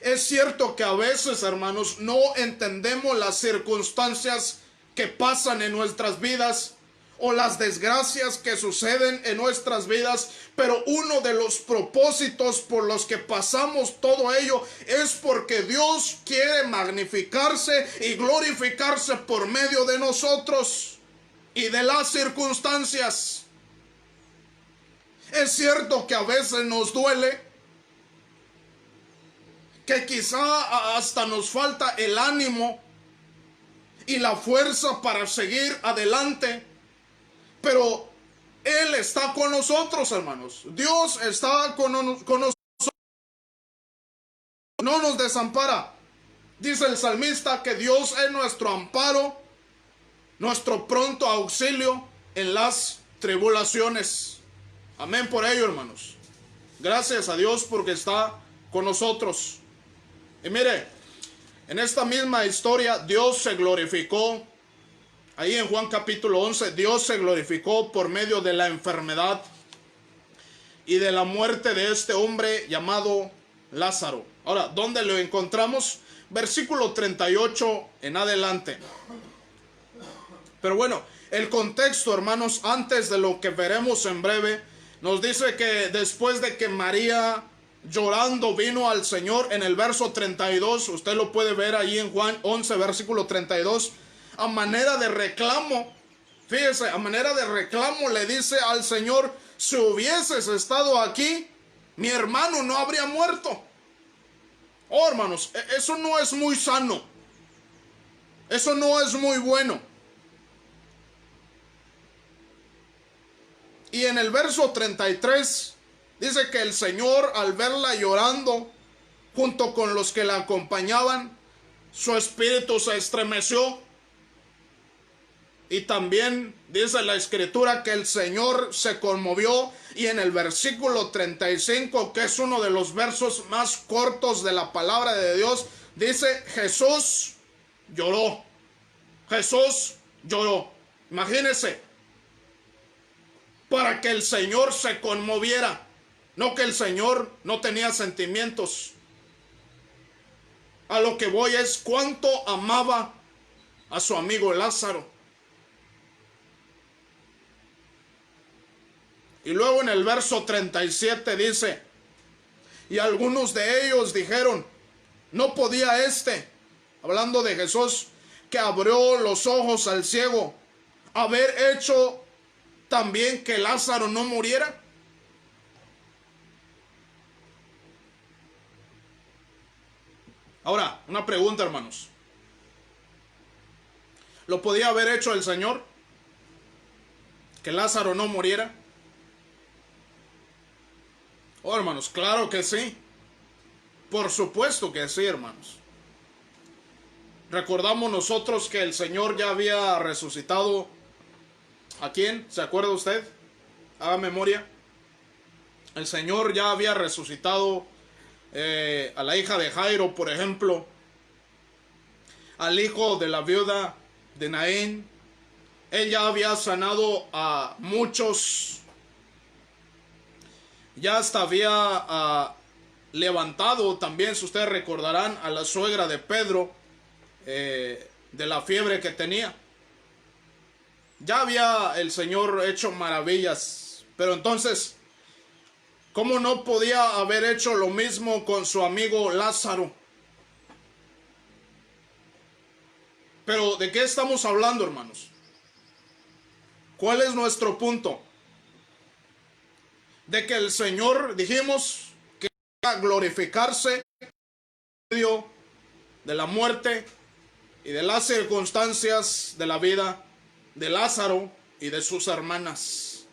Es cierto que a veces, hermanos, no entendemos las circunstancias que pasan en nuestras vidas o las desgracias que suceden en nuestras vidas, pero uno de los propósitos por los que pasamos todo ello es porque Dios quiere magnificarse y glorificarse por medio de nosotros y de las circunstancias. Es cierto que a veces nos duele, que quizá hasta nos falta el ánimo y la fuerza para seguir adelante, pero Él está con nosotros, hermanos. Dios está con nosotros. No nos desampara. Dice el salmista que Dios es nuestro amparo, nuestro pronto auxilio en las tribulaciones. Amén por ello, hermanos. Gracias a Dios porque está con nosotros. Y mire, en esta misma historia Dios se glorificó. Ahí en Juan capítulo 11, Dios se glorificó por medio de la enfermedad y de la muerte de este hombre llamado Lázaro. Ahora, ¿dónde lo encontramos? Versículo 38 en adelante. Pero bueno, el contexto, hermanos, antes de lo que veremos en breve, nos dice que después de que María llorando vino al Señor, en el verso 32, usted lo puede ver ahí en Juan 11, versículo 32, a manera de reclamo, fíjese, a manera de reclamo le dice al Señor: si hubieses estado aquí, mi hermano no habría muerto. Oh, hermanos, eso no es muy sano, eso no es muy bueno. Y en el verso 33 dice que el Señor, al verla llorando junto con los que la acompañaban, su espíritu se estremeció. Y también dice la Escritura que el Señor se conmovió. Y en el versículo 35, que es uno de los versos más cortos de la palabra de Dios, dice: Jesús lloró. Jesús lloró. Imagínense, para que el Señor se conmoviera. No que el Señor no tenía sentimientos. A lo que voy es cuánto amaba a su amigo Lázaro. Y luego en el verso 37 dice: y algunos de ellos dijeron: ¿no podía hablando de Jesús, que abrió los ojos al ciego, haber hecho también que Lázaro no muriera? Ahora, una pregunta, hermanos. ¿Lo podía haber hecho el Señor? ¿Que Lázaro no muriera? Oh, hermanos, claro que sí. Por supuesto que sí, hermanos. Recordamos nosotros que el Señor ya había resucitado. ¿A quién? ¿Se acuerda usted? Haga memoria. El Señor ya había resucitado a la hija de Jairo, por ejemplo. Al hijo de la viuda de Naín. Él ya había sanado a muchos. Ya hasta había levantado también, si ustedes recordarán, a la suegra de Pedro de la fiebre que tenía. Ya había el Señor hecho maravillas. Pero entonces, ¿cómo no podía haber hecho lo mismo con su amigo Lázaro? Pero ¿de qué estamos hablando, hermanos? ¿Cuál es nuestro punto? De que el Señor, dijimos, que va a glorificarse en medio de la muerte y de las circunstancias de la vida de Lázaro y de sus hermanas.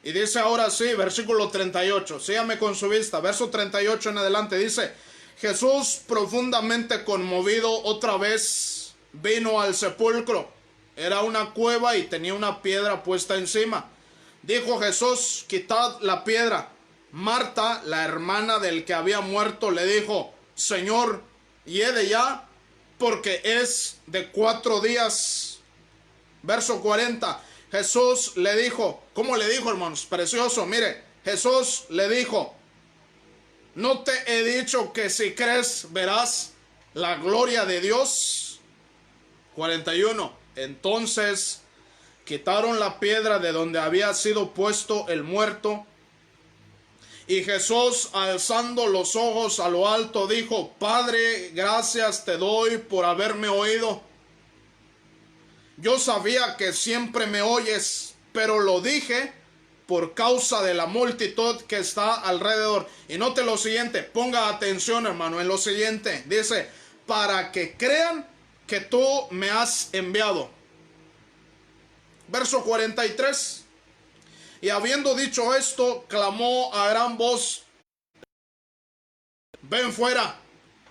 Y dice ahora sí, versículo 38, sígame con su vista, verso 38 en adelante, dice: Jesús, profundamente conmovido, otra vez vino al sepulcro. Era una cueva y tenía una piedra puesta encima. Dijo Jesús: quitad la piedra. Marta, la hermana del que había muerto, le dijo: Señor, hiede ya, porque es de 4 días. Verso 40. Jesús le dijo, ¿cómo le dijo, hermanos? Precioso, mire, Jesús le dijo: ¿no te he dicho que si crees verás la gloria de Dios? 41. Entonces quitaron la piedra de donde había sido puesto el muerto. Y Jesús, alzando los ojos a lo alto, dijo: Padre, gracias te doy por haberme oído. Yo sabía que siempre me oyes, pero lo dije por causa de la multitud que está alrededor. Y note lo siguiente, ponga atención, hermano, en lo siguiente. Dice: para que crean que tú me has enviado. Verso 43. Y habiendo dicho esto, clamó a gran voz: ven fuera.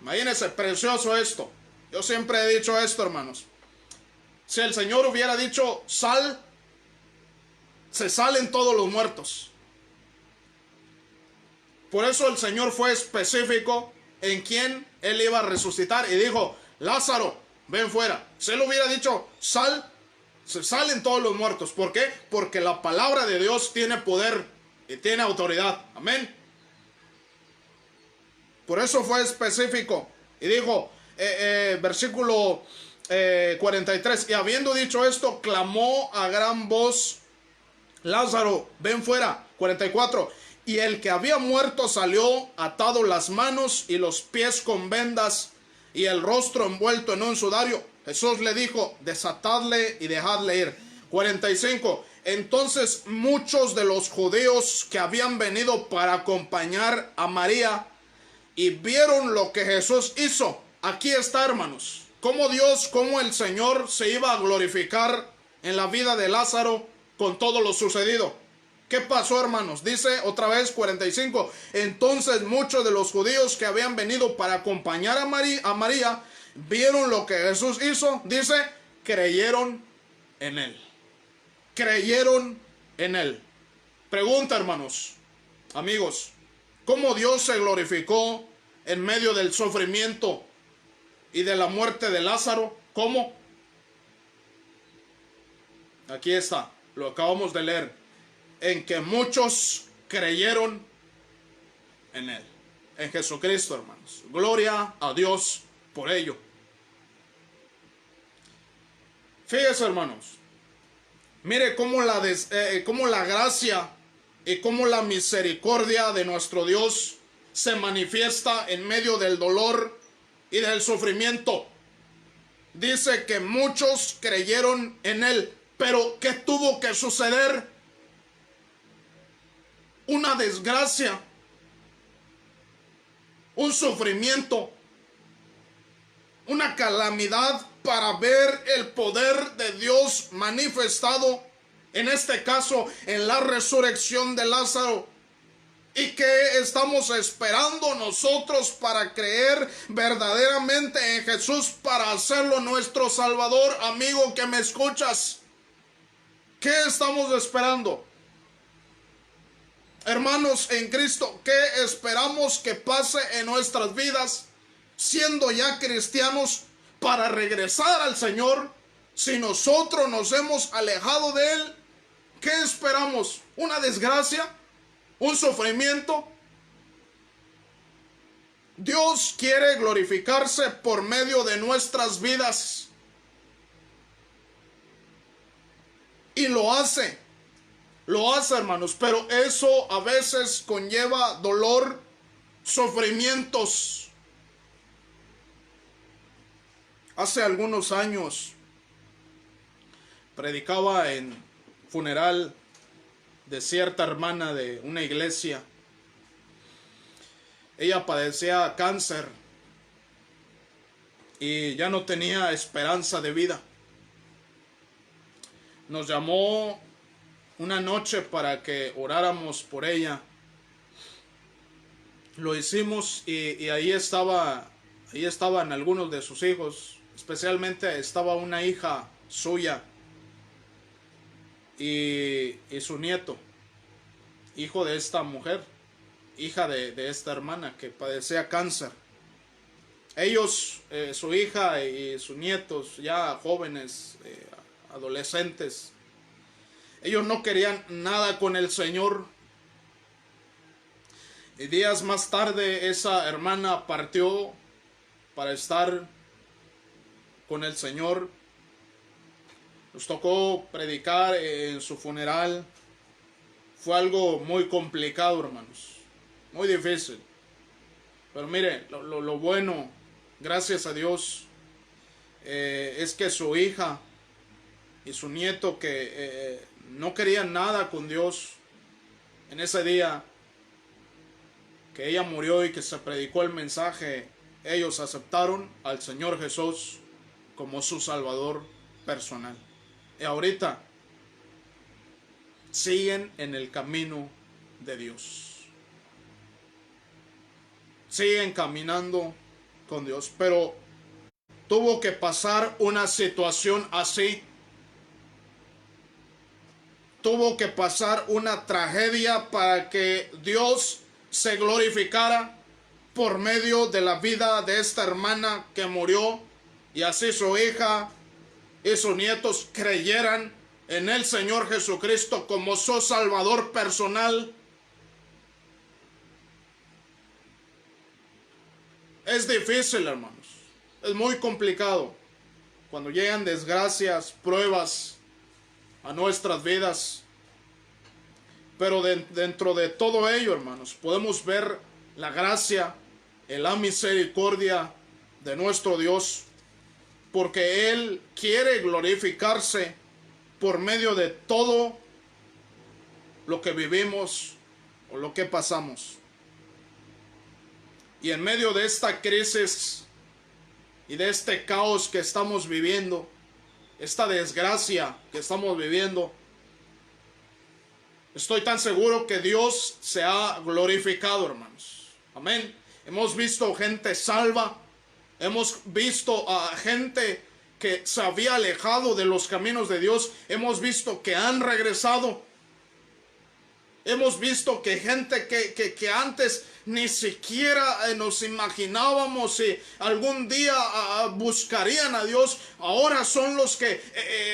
Imagínense, precioso esto. Yo siempre he dicho esto, hermanos. Si el Señor hubiera dicho sal, se salen todos los muertos. Por eso el Señor fue específico en quién Él iba a resucitar y dijo: Lázaro, ven fuera. Si Él hubiera dicho sal, se salen todos los muertos. ¿Por qué? Porque la palabra de Dios tiene poder y tiene autoridad. Amén. Por eso fue específico. Y dijo, versículo 43. Y habiendo dicho esto, clamó a gran voz: Lázaro, ven fuera. 44. Y el que había muerto salió, atado las manos y los pies con vendas y el rostro envuelto en un sudario. Jesús le dijo: desatadle y dejadle ir. 45. Entonces muchos de los judíos que habían venido para acompañar a María y vieron lo que Jesús hizo. Aquí está, hermanos, cómo Dios, cómo el Señor se iba a glorificar en la vida de Lázaro con todo lo sucedido. ¿Qué pasó, hermanos? Dice otra vez 45. Entonces muchos de los judíos que habían venido para acompañar a María vieron lo que Jesús hizo. Dice, creyeron en Él. Creyeron en Él. Pregunta, hermanos, amigos, ¿cómo Dios se glorificó en medio del sufrimiento y de la muerte de Lázaro? ¿Cómo? Aquí está, lo acabamos de leer. En que muchos creyeron en Él, en Jesucristo, hermanos. Gloria a Dios por ello. Fíjese, hermanos, mire cómo la gracia y cómo la misericordia de nuestro Dios se manifiesta en medio del dolor y del sufrimiento. Dice que muchos creyeron en Él, pero ¿qué tuvo que suceder? Una desgracia. un sufrimiento, una calamidad para ver el poder de Dios manifestado, en este caso en la resurrección de Lázaro. ¿Y qué estamos esperando nosotros para creer verdaderamente en Jesús, para hacerlo nuestro Salvador? Amigo que me escuchas, ¿qué estamos esperando? Hermanos en Cristo, ¿qué esperamos que pase en nuestras vidas, siendo ya cristianos, para regresar al Señor? Si nosotros nos hemos alejado de Él, ¿qué esperamos? ¿Una desgracia? ¿Un sufrimiento? Dios quiere glorificarse por medio de nuestras vidas. Y lo hace, hermanos, pero eso a veces conlleva dolor, sufrimientos. Hace algunos años predicaba en funeral de cierta hermana de una iglesia. Ella padecía cáncer y ya no tenía esperanza de vida. Nos llamó una noche para que oráramos por ella. Lo hicimos y ahí estaban algunos de sus hijos, especialmente estaba una hija suya y su nieto, hijo de esta mujer, hija de esta hermana que padecía cáncer. Ellos, su hija y sus nietos, ya jóvenes, adolescentes, ellos no querían nada con el Señor. Y días más tarde esa hermana partió para estar con el Señor. Nos tocó predicar en su funeral. Fue algo muy complicado, hermanos, muy difícil. Pero mire, lo bueno, gracias a Dios, es que su hija y su nieto, que no querían nada con Dios, en ese día que ella murió y que se predicó el mensaje, ellos aceptaron al Señor Jesús como su Salvador personal. Y ahorita siguen en el camino de Dios. Siguen caminando con Dios. Pero tuvo que pasar una situación así. Tuvo que pasar una tragedia para que Dios se glorificara por medio de la vida de esta hermana que murió, y así su hija y sus nietos creyeran en el Señor Jesucristo como su Salvador personal. Es difícil, hermanos, es muy complicado cuando llegan desgracias, pruebas a nuestras vidas. Pero dentro de todo ello, hermanos, podemos ver la gracia y la misericordia de nuestro Dios, porque Él quiere glorificarse por medio de todo lo que vivimos o lo que pasamos. Y en medio de esta crisis y de este caos que estamos viviendo, esta desgracia que estamos viviendo, estoy tan seguro que Dios se ha glorificado, hermanos. Amén. Hemos visto gente salva. Hemos visto a gente que se había alejado de los caminos de Dios. Hemos visto que han regresado. Hemos visto que gente que antes ni siquiera nos imaginábamos si algún día buscarían a Dios, ahora son los que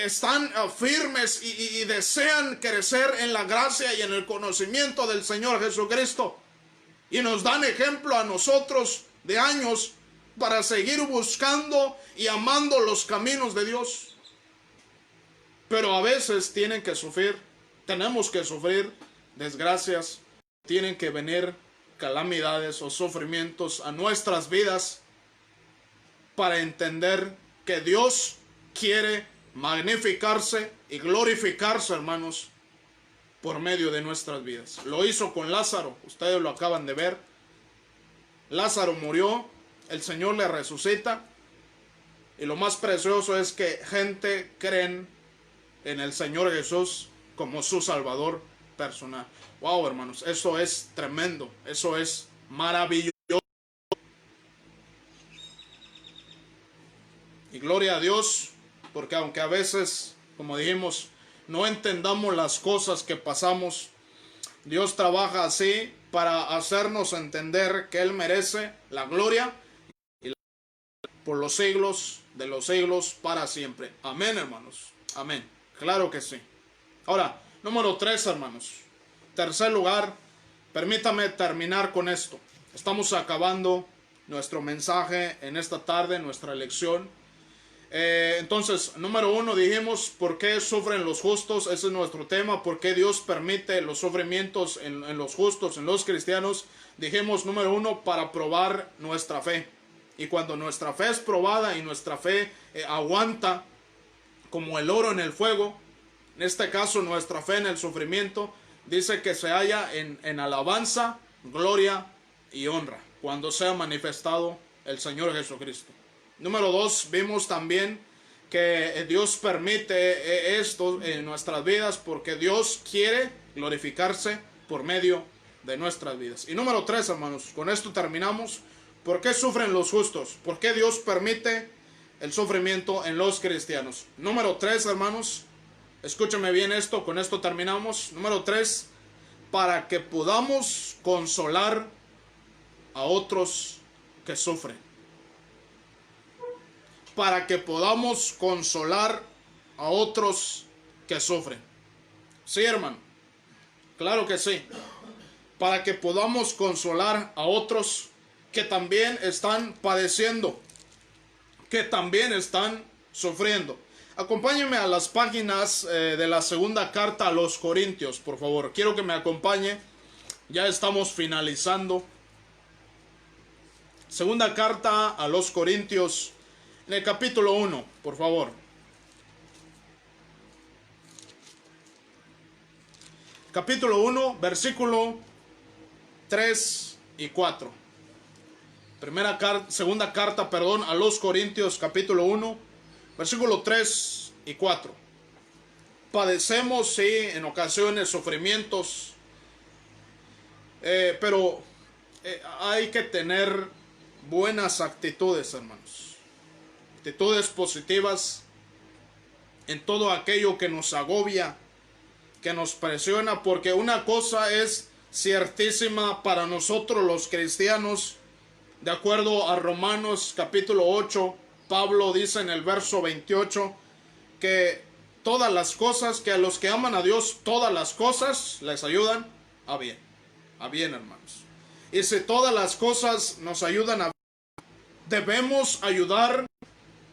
están firmes y desean crecer en la gracia y en el conocimiento del Señor Jesucristo. Y nos dan ejemplo a nosotros de años para seguir buscando y amando los caminos de Dios. Pero a veces tienen que sufrir, tenemos que sufrir desgracias, tienen que venir calamidades o sufrimientos a nuestras vidas para entender que Dios quiere magnificarse y glorificarse, hermanos, por medio de nuestras vidas. Lo hizo con Lázaro, ustedes lo acaban de ver. Lázaro murió, el Señor le resucita. Y lo más precioso es que gente creen en el Señor Jesús como su Salvador personal. Wow, hermanos, eso es tremendo, eso es maravilloso. Y gloria a Dios, porque aunque a veces, como dijimos, no entendamos las cosas que pasamos, Dios trabaja así para hacernos entender que Él merece la gloria y por los siglos de los siglos para siempre. Amén, hermanos. Amén. Claro que sí. Ahora, número 3, hermanos. Tercer lugar, permítame terminar con esto. Estamos acabando nuestro mensaje en esta tarde, nuestra lección. Entonces, número 1, dijimos por qué sufren los justos. Ese es nuestro tema, por qué Dios permite los sufrimientos en los justos, en los cristianos. Dijimos, número 1, para probar nuestra fe. Y cuando nuestra fe es probada y nuestra fe aguanta como el oro en el fuego, en este caso nuestra fe en el sufrimiento, dice que se halla en alabanza, gloria y honra cuando sea manifestado el Señor Jesucristo. Número 2, vimos también que Dios permite esto en nuestras vidas porque Dios quiere glorificarse por medio de nuestras vidas. Y número 3, hermanos, con esto terminamos. ¿Por qué sufren los justos? ¿Por qué Dios permite el sufrimiento en los cristianos? Número 3, hermanos, escúchame bien esto, con esto terminamos. Número 3, para que podamos consolar a otros que sufren. Para que podamos consolar a otros que sufren. Sí, hermano. Claro que sí. Para que podamos consolar a otros que también están padeciendo, que también están sufriendo. Acompáñenme a las páginas de la segunda carta a los Corintios, por favor. Quiero que me acompañe. Ya estamos finalizando. Segunda carta a los Corintios, en el capítulo 1, por favor. Capítulo 1, versículo 3 y 4. Segunda carta, a los Corintios, capítulo 1, versículo 3 y 4. Padecemos, sí, en ocasiones sufrimientos, pero hay que tener buenas actitudes, hermanos. Actitudes positivas en todo aquello que nos agobia, que nos presiona, porque una cosa es ciertísima para nosotros los cristianos. De acuerdo a Romanos capítulo 8, Pablo dice en el verso 28 que todas las cosas, que a los que aman a Dios, todas las cosas les ayudan a bien, hermanos. Y si todas las cosas nos ayudan a bien, debemos ayudar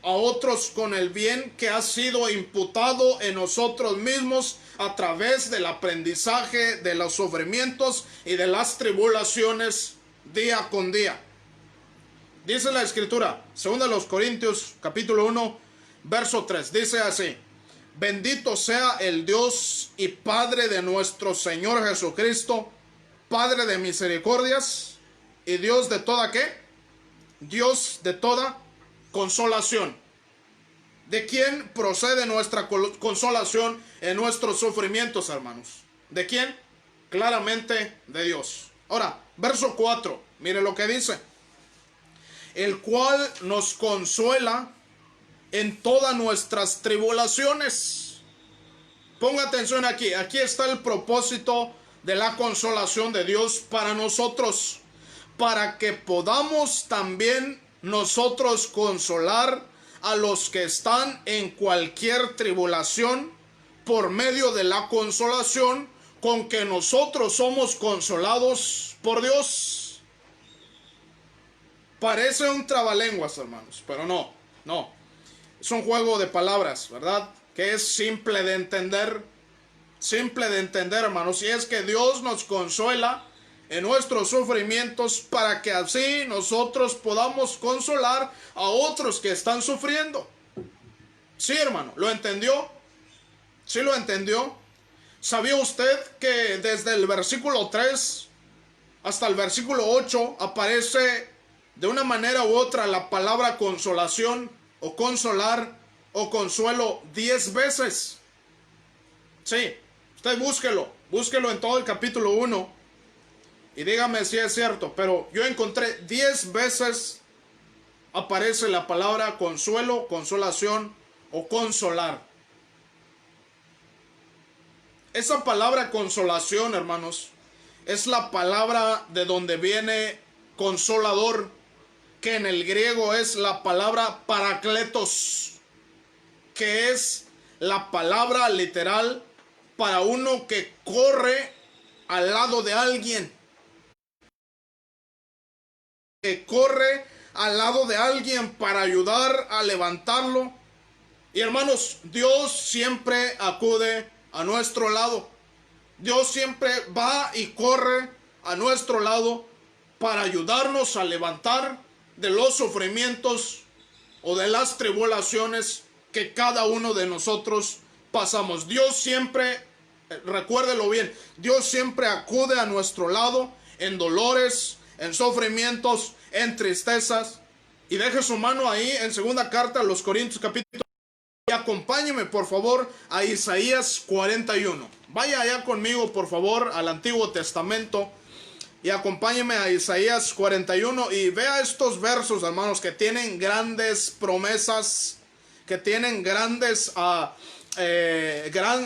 a otros con el bien que ha sido imputado en nosotros mismos a través del aprendizaje de los sufrimientos y de las tribulaciones día con día. Dice la Escritura, 2 Corintios capítulo 1, verso 3, dice así: bendito sea el Dios y Padre de nuestro Señor Jesucristo, Padre de misericordias y Dios de toda ¿qué? Dios de toda consolación. ¿De quién procede nuestra consolación en nuestros sufrimientos, hermanos? ¿De quién? Claramente de Dios. Ahora, verso 4, mire lo que dice: el cual nos consuela en todas nuestras tribulaciones. Ponga atención aquí. Aquí está el propósito de la consolación de Dios para nosotros, para que podamos también nosotros consolar a los que están en cualquier tribulación por medio de la consolación con que nosotros somos consolados por Dios. Parece un trabalenguas, hermanos, pero no. Es un juego de palabras, ¿verdad? Que es simple de entender, hermanos. Y es que Dios nos consuela en nuestros sufrimientos para que así nosotros podamos consolar a otros que están sufriendo. Sí, hermano, ¿lo entendió? ¿Sí lo entendió? ¿Sabía usted que desde el versículo 3 hasta el versículo 8 aparece de una manera u otra la palabra consolación o consolar o consuelo 10 veces. Sí, usted búsquelo en todo el capítulo 1 y dígame si es cierto, pero yo encontré 10 veces aparece la palabra consuelo, consolación o consolar. Esa palabra consolación, hermanos, es la palabra de donde viene consolador, que en el griego es la palabra parakletos, que es la palabra literal para uno que corre al lado de alguien. Que corre al lado de alguien para ayudar a levantarlo. Y hermanos, Dios siempre acude a nuestro lado. Dios siempre va y corre a nuestro lado para ayudarnos a levantar de los sufrimientos o de las tribulaciones que cada uno de nosotros pasamos. Dios siempre, recuérdelo bien, Dios siempre acude a nuestro lado en dolores, en sufrimientos, en tristezas. Y deje su mano ahí en segunda carta a los Corintios capítulo. Y acompáñeme por favor a Isaías 41. Vaya allá conmigo por favor al Antiguo Testamento y acompáñeme a Isaías 41 y vea estos versos, hermanos, que tienen grandes promesas, que tienen grandes,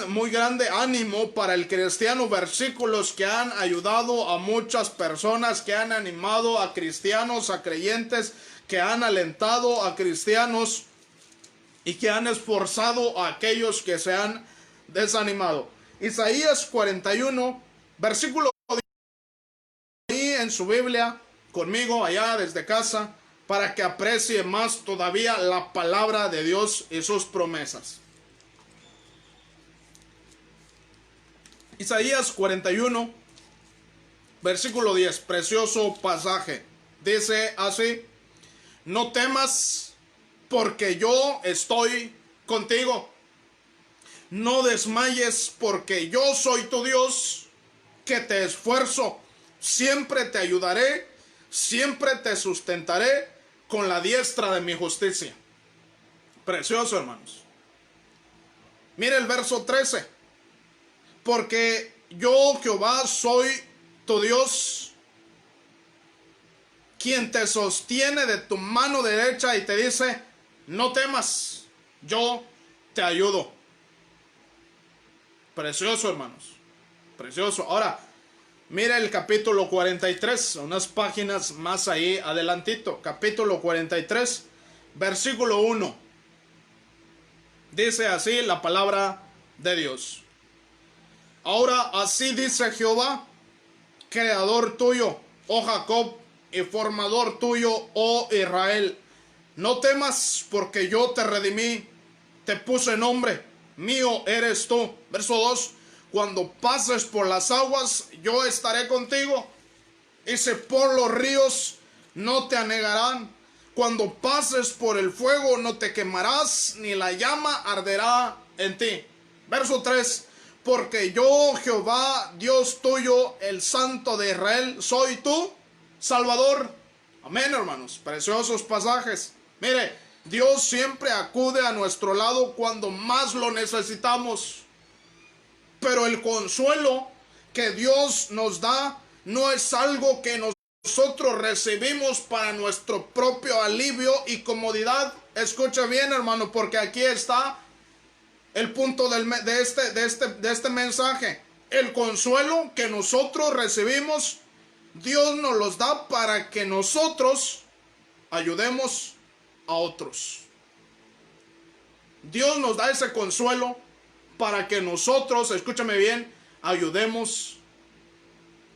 muy grande ánimo para el cristiano, versículos que han ayudado a muchas personas, que han animado a cristianos, a creyentes, que han alentado a cristianos y que han esforzado a aquellos que se han desanimado. Isaías 41, versículo 10, ahí en su Biblia, conmigo allá desde casa, para que aprecie más todavía la palabra de Dios y sus promesas. Isaías 41, versículo 10, precioso pasaje. Dice así: no temas, porque yo estoy contigo. No desmayes, porque yo soy tu Dios, que te esfuerzo. Siempre te ayudaré, siempre te sustentaré con la diestra de mi justicia. Precioso, hermanos. Mire el verso 13. Porque yo, Jehová, soy tu Dios, quien te sostiene de tu mano derecha y te dice: no temas, yo te ayudo. Precioso, hermanos. Precioso. Ahora, mira el capítulo 43, unas páginas más ahí adelantito. Capítulo 43, versículo 1. Dice así la palabra de Dios. Ahora así dice Jehová, creador tuyo, oh Jacob, y formador tuyo, oh Israel. No temas, porque yo te redimí, te puse nombre, mío eres tú. Verso 2. Cuando pases por las aguas, yo estaré contigo. Y si por los ríos, no te anegarán. Cuando pases por el fuego, no te quemarás, ni la llama arderá en ti. Verso 3. Porque yo, Jehová, Dios tuyo, el Santo de Israel, soy tu Salvador. Amén, hermanos. Preciosos pasajes. Mire, Dios siempre acude a nuestro lado cuando más lo necesitamos. Pero el consuelo que Dios nos da no es algo que nosotros recibimos para nuestro propio alivio y comodidad. Escucha bien, hermano, porque aquí está el punto de este mensaje. El consuelo que nosotros recibimos, Dios nos los da para que nosotros ayudemos a otros. Dios nos da ese consuelo para que nosotros, escúchame bien, ayudemos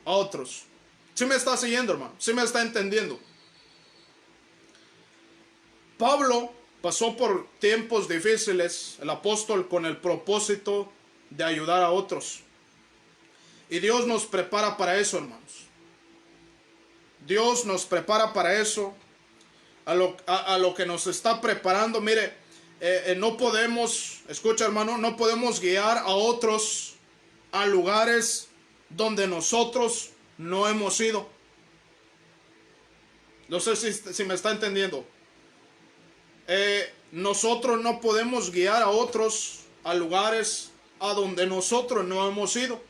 a otros. ¿Sí me está siguiendo, hermano? ¿Sí me está entendiendo? Pablo pasó por tiempos difíciles, el apóstol, con el propósito de ayudar a otros. Y Dios nos prepara para eso, hermanos. Dios nos prepara para eso. A lo que nos está preparando, mire, no podemos, escucha, hermano, no podemos guiar a otros a lugares donde nosotros no hemos ido. No sé si me está entendiendo. Nosotros no podemos guiar a otros a lugares a donde nosotros no hemos ido.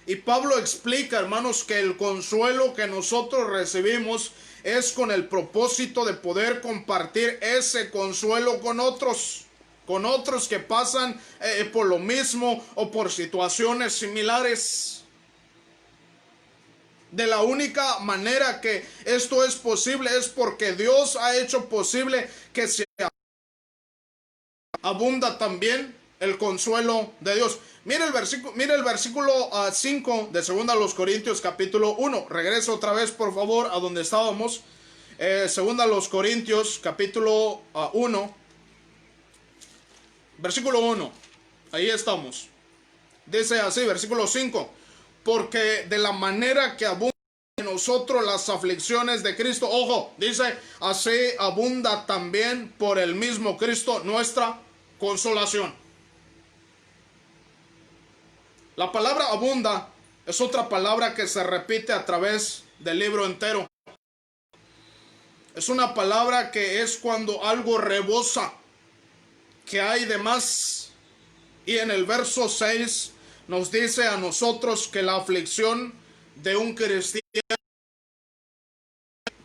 Y Pablo explica, hermanos, que el consuelo que nosotros recibimos es con el propósito de poder compartir ese consuelo con otros que pasan por lo mismo o por situaciones similares. De la única manera que esto es posible es porque Dios ha hecho posible que se abunda también el consuelo de Dios. Mira el versículo 5 de 2 Corintios capítulo 1. Regreso otra vez, por favor, a donde estábamos. 2 Corintios capítulo 1. Versículo 1. Ahí estamos. Dice así, versículo 5. Porque de la manera que abundan en nosotros las aflicciones de Cristo, ojo, dice, así abunda también por el mismo Cristo nuestra consolación. La palabra abunda es otra palabra que se repite a través del libro entero. Es una palabra que es cuando algo rebosa, que hay de más. Y en el verso 6 nos dice a nosotros que la aflicción de un cristiano es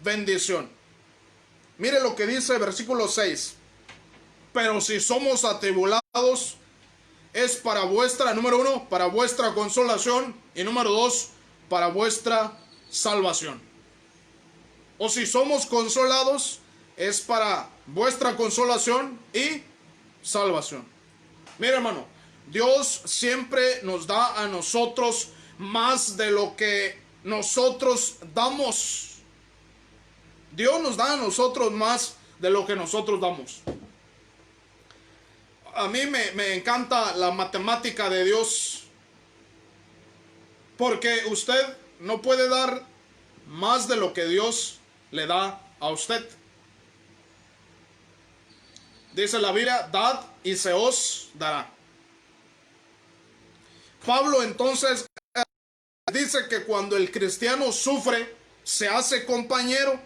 bendición. Mire lo que dice el versículo 6. Pero si somos atribulados, es para vuestra, número 1, para vuestra consolación, y número 2, para vuestra salvación. O si somos consolados, es para vuestra consolación y salvación. Mira, hermano, Dios siempre nos da a nosotros más de lo que nosotros damos. Dios nos da a nosotros más de lo que nosotros damos. A mí me encanta la matemática de Dios, porque usted no puede dar más de lo que Dios le da a usted. Dice la Biblia, dad y se os dará. Pablo entonces dice que cuando el cristiano sufre, se hace compañero.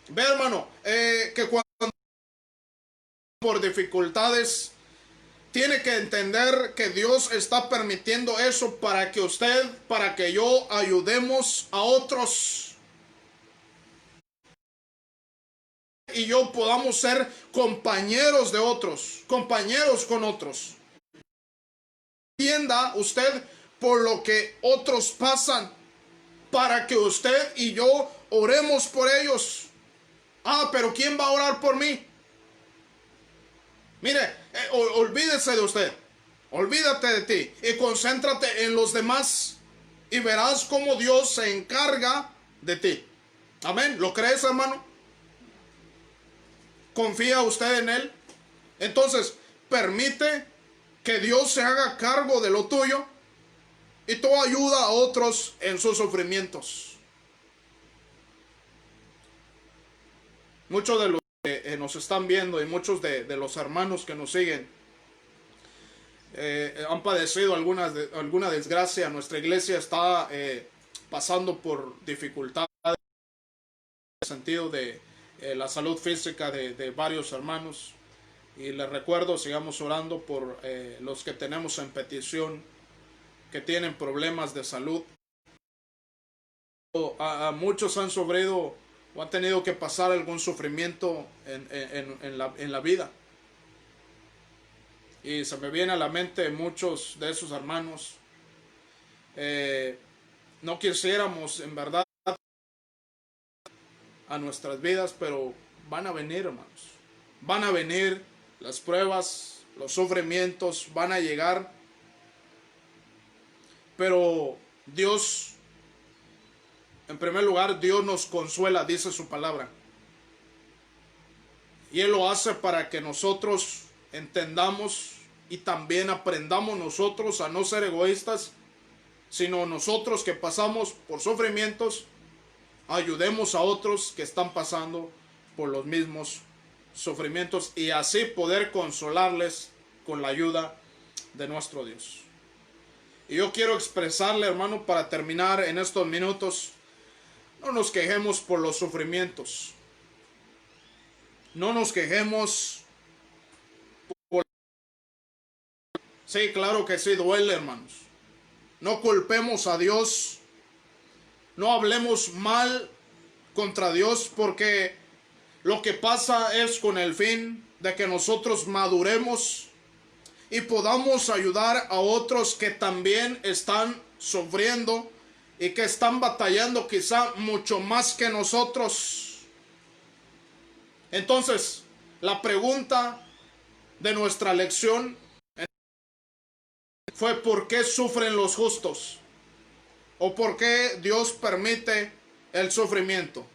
Ve, hermano, que cuando por dificultades, tiene que entender que Dios está permitiendo eso para que usted, para que yo ayudemos a otros. Y yo podamos ser compañeros de otros, compañeros con otros. Entienda usted por lo que otros pasan, para que usted y yo oremos por ellos. Pero ¿quién va a orar por mí? Mire, olvídese de usted, olvídate de ti y concéntrate en los demás y verás cómo Dios se encarga de ti. Amén. ¿Lo crees, hermano? ¿Confía usted en Él? Entonces, permite que Dios se haga cargo de lo tuyo y tú ayuda a otros en sus sufrimientos. Muchos de los que nos están viendo y muchos de los hermanos que nos siguen han padecido alguna desgracia. Nuestra iglesia está pasando por dificultades en el sentido de la salud física de varios hermanos. Y les recuerdo, sigamos orando por los que tenemos en petición, que tienen problemas de salud. Muchos han sufrido o han tenido que pasar algún sufrimiento en la vida. Y se me viene a la mente muchos de esos hermanos. No quisiéramos en verdad a nuestras vidas, pero van a venir, hermanos. Van a venir las pruebas, los sufrimientos, van a llegar. Pero Dios, en primer lugar, Dios nos consuela, dice su palabra. Y Él lo hace para que nosotros entendamos y también aprendamos nosotros a no ser egoístas, sino nosotros que pasamos por sufrimientos, ayudemos a otros que están pasando por los mismos sufrimientos y así poder consolarles con la ayuda de nuestro Dios. Y yo quiero expresarle, hermano, para terminar en estos minutos, No nos quejemos por los sufrimientos. No nos quejemos por... Sí, claro que sí duele, hermanos. No culpemos a Dios. No hablemos mal contra Dios, porque lo que pasa es con el fin de que nosotros maduremos y podamos ayudar a otros que también están sufriendo y que están batallando quizá mucho más que nosotros. Entonces, la pregunta de nuestra lección fue: ¿por qué sufren los justos? ¿O por qué Dios permite el sufrimiento?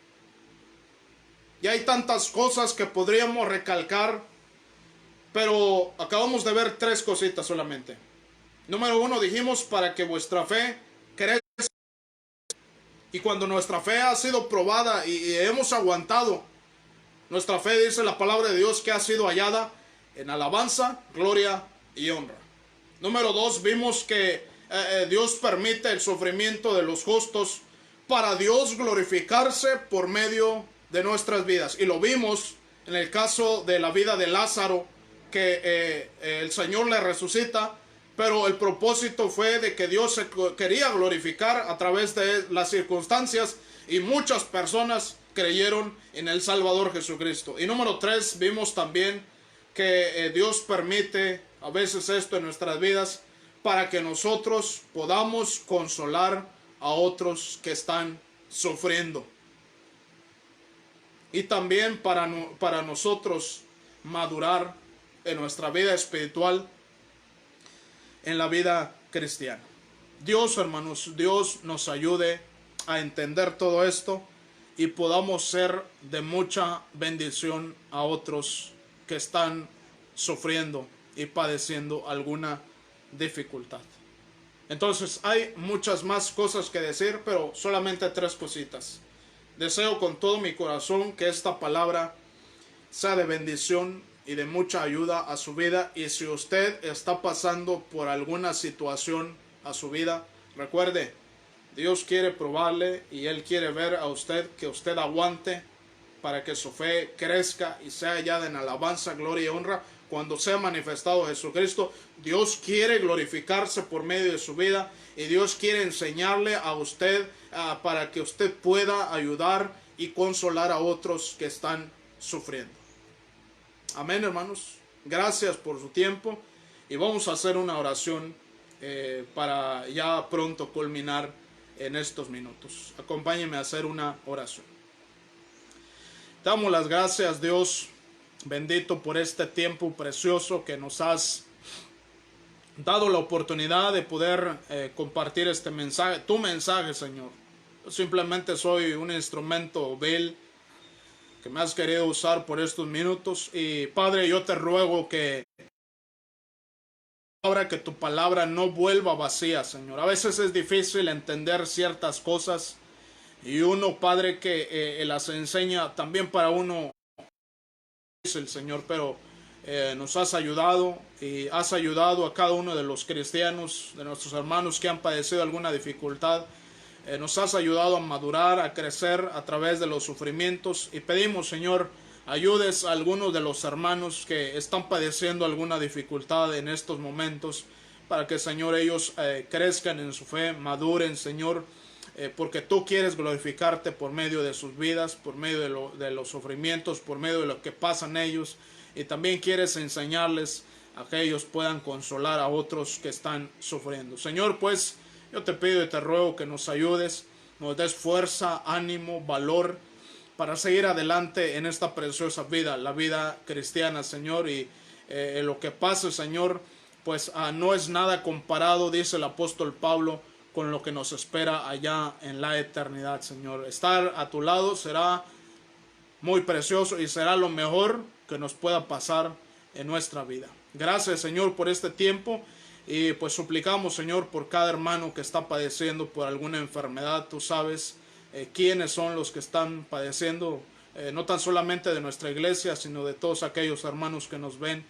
Y hay tantas cosas que podríamos recalcar, pero acabamos de ver 3 cositas solamente. Número 1, dijimos para que vuestra fe crezca. Y cuando nuestra fe ha sido probada y hemos aguantado, nuestra fe, dice la palabra de Dios, que ha sido hallada en alabanza, gloria y honra. Número 2, vimos que Dios permite el sufrimiento de los justos para Dios glorificarse por medio de nuestras vidas. Y lo vimos en el caso de la vida de Lázaro, que el Señor le resucita, pero el propósito fue de que Dios se quería glorificar a través de las circunstancias, y muchas personas creyeron en el Salvador Jesucristo. Y número 3, vimos también que Dios permite a veces esto en nuestras vidas para que nosotros podamos consolar a otros que están sufriendo. Y también para nosotros madurar en nuestra vida espiritual, en la vida cristiana. Dios, hermanos, Dios nos ayude a entender todo esto y podamos ser de mucha bendición a otros que están sufriendo y padeciendo alguna dificultad. Entonces, hay muchas más cosas que decir, pero solamente 3 cositas. Deseo con todo mi corazón que esta palabra sea de bendición y de mucha ayuda a su vida. Y si usted está pasando por alguna situación a su vida, recuerde, Dios quiere probarle y Él quiere ver a usted que usted aguante para que su fe crezca y sea hallada en alabanza, gloria y honra cuando sea manifestado Jesucristo. Dios quiere glorificarse por medio de su vida y Dios quiere enseñarle a usted para que usted pueda ayudar y consolar a otros que están sufriendo. Amén, hermanos. Gracias por su tiempo y vamos a hacer una oración para ya pronto culminar en estos minutos. Acompáñenme a hacer una oración. Te damos las gracias, Dios bendito, por este tiempo precioso que nos has dado la oportunidad de poder compartir este mensaje, tu mensaje, Señor. Yo simplemente soy un instrumento vil que me has querido usar por estos minutos. Y Padre, yo te ruego que tu palabra no vuelva vacía, Señor. A veces es difícil entender ciertas cosas y uno, Padre, que las enseña también para uno es el Señor, pero nos has ayudado y has ayudado a cada uno de los cristianos, de nuestros hermanos que han padecido alguna dificultad. Nos has ayudado a madurar, a crecer a través de los sufrimientos, y pedimos, Señor, ayudes a algunos de los hermanos que están padeciendo alguna dificultad en estos momentos, para que, Señor, ellos crezcan en su fe, maduren, Señor, porque tú quieres glorificarte por medio de sus vidas, por medio de los sufrimientos, por medio de lo que pasan ellos, y también quieres enseñarles a que ellos puedan consolar a otros que están sufriendo. Señor, pues yo te pido y te ruego que nos ayudes, nos des fuerza, ánimo, valor para seguir adelante en esta preciosa vida, la vida cristiana, Señor. Y lo que pase, Señor, pues no es nada comparado, dice el apóstol Pablo, con lo que nos espera allá en la eternidad, Señor. Estar a tu lado será muy precioso y será lo mejor que nos pueda pasar en nuestra vida. Gracias, Señor, por este tiempo. Y pues suplicamos, Señor, por cada hermano que está padeciendo por alguna enfermedad. Tú sabes quiénes son los que están padeciendo, no tan solamente de nuestra iglesia, sino de todos aquellos hermanos que nos ven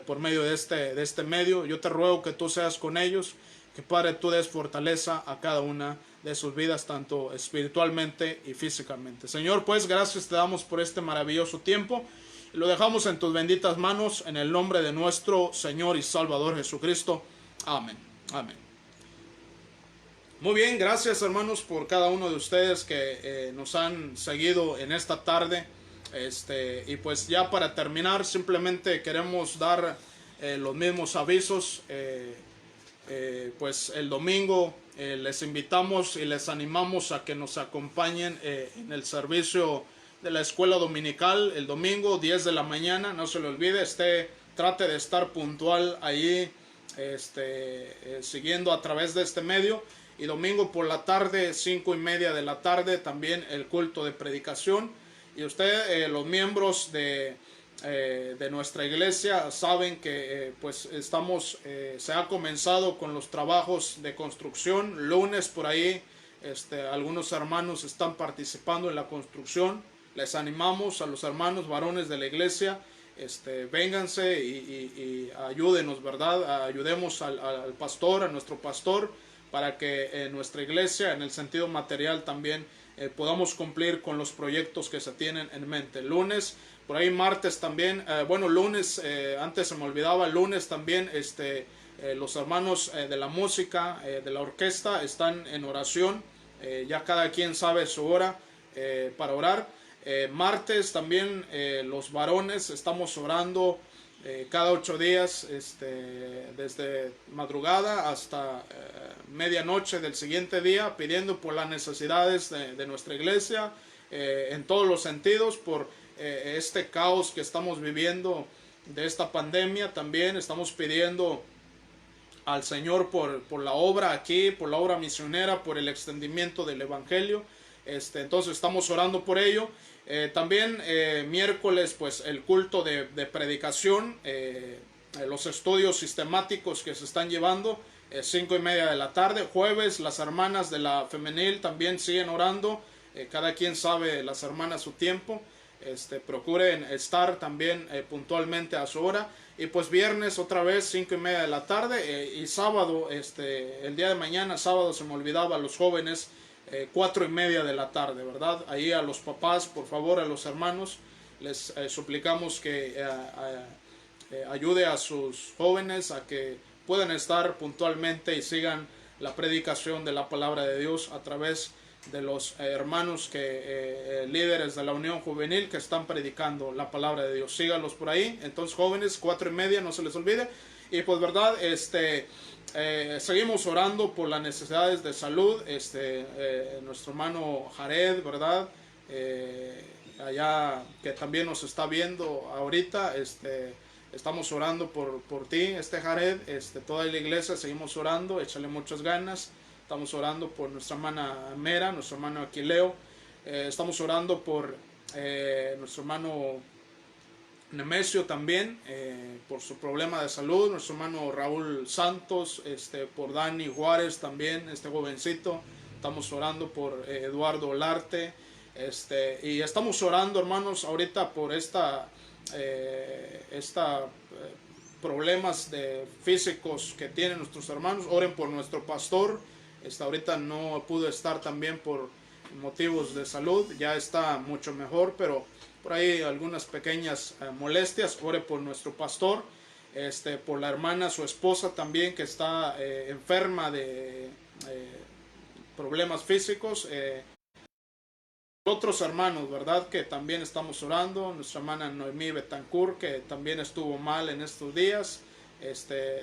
por medio de este medio. Yo te ruego que tú seas con ellos, que Padre tú des fortaleza a cada una de sus vidas, tanto espiritualmente y físicamente. Señor, pues gracias te damos por este maravilloso tiempo y lo dejamos en tus benditas manos en el nombre de nuestro Señor y Salvador Jesucristo. Amén. Amén. Muy bien, gracias hermanos por cada uno de ustedes que nos han seguido en esta tarde. Y pues ya para terminar, simplemente queremos dar los mismos avisos. Pues el domingo les invitamos y les animamos a que nos acompañen en el servicio de la escuela dominical el domingo 10 de la mañana. No se le olvide, trate de estar puntual ahí, siguiendo a través de este medio. Y domingo por la tarde, 5:30 de la tarde, también el culto de predicación. Y usted, los miembros de nuestra iglesia, saben que pues se ha comenzado con los trabajos de construcción. Lunes por ahí, algunos hermanos están participando en la construcción. Les animamos a los hermanos varones de la iglesia, vénganse y ayúdenos, ¿verdad? Ayudemos al pastor, a nuestro pastor, para que nuestra iglesia, en el sentido material también, podamos cumplir con los proyectos que se tienen en mente. Lunes, por ahí martes también, lunes, antes se me olvidaba, lunes también, los hermanos de la música, de la orquesta, están en oración. Ya cada quien sabe su hora para orar. Martes también los varones estamos orando cada 8 días, desde madrugada hasta medianoche del siguiente día, pidiendo por las necesidades de nuestra iglesia, en todos los sentidos, por este caos que estamos viviendo de esta pandemia. También estamos pidiendo al Señor por la obra aquí, por la obra misionera, por el extendimiento del evangelio. Entonces estamos orando por ello. También miércoles, pues el culto de predicación, los estudios sistemáticos que se están llevando, 5:30 de la tarde. Jueves, las hermanas de la femenil también siguen orando. Cada quien sabe, las hermanas, su tiempo. Procuren estar también puntualmente a su hora. Y pues viernes otra vez 5:30 de la tarde. Y sábado, el día de mañana, sábado, se me olvidaba, los jóvenes, 4:30 de la tarde, ¿verdad? Ahí a los papás, por favor, a los hermanos, les suplicamos que ayude a sus jóvenes a que puedan estar puntualmente y sigan la predicación de la palabra de Dios a través de los hermanos líderes de la Unión Juvenil que están predicando la palabra de Dios. Síganlos por ahí. Entonces, jóvenes, 4:30, no se les olvide. Y pues, ¿verdad? Seguimos orando por las necesidades de salud. Nuestro hermano Jared, ¿verdad? Allá, que también nos está viendo ahorita, estamos orando por ti, Jared, toda la iglesia seguimos orando, échale muchas ganas. Estamos orando por nuestra hermana Mera, nuestro hermano Aquileo. Estamos orando por nuestro hermano Nemesio también, por su problema de salud. Nuestro hermano Raúl Santos, por Dani Juárez también, jovencito. Estamos orando por Eduardo Olarte. Y estamos orando, hermanos, ahorita por problemas físicos que tienen nuestros hermanos. Oren por nuestro pastor. Ahorita no pudo estar también por motivos de salud. Ya está mucho mejor, pero por ahí algunas pequeñas molestias. Ore por nuestro pastor, por la hermana, su esposa también, que está enferma de problemas físicos. Otros hermanos, ¿verdad? Que también estamos orando. Nuestra hermana Noemí Betancourt, que también estuvo mal en estos días.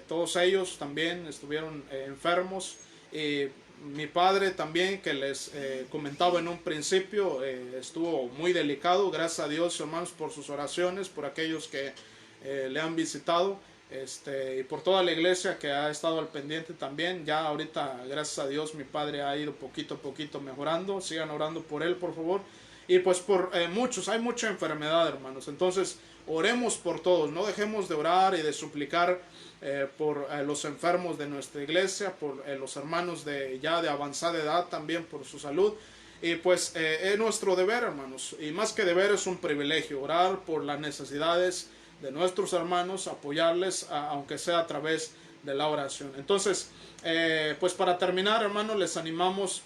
Todos ellos también estuvieron enfermos. Y mi padre también, que les comentaba en un principio, estuvo muy delicado. Gracias a Dios, hermanos, por sus oraciones, por aquellos que le han visitado, y por toda la iglesia que ha estado al pendiente también. Ya ahorita, gracias a Dios, mi padre ha ido poquito a poquito mejorando. Sigan orando por él, por favor. Y pues por muchos, hay mucha enfermedad, hermanos. Entonces, oremos por todos. No dejemos de orar y de suplicar por los enfermos de nuestra iglesia, por los hermanos ya de avanzada edad también, por su salud. Y pues es nuestro deber, hermanos, y más que deber, es un privilegio orar por las necesidades de nuestros hermanos, apoyarles, aunque sea a través de la oración. Entonces, pues para terminar, hermanos, les animamos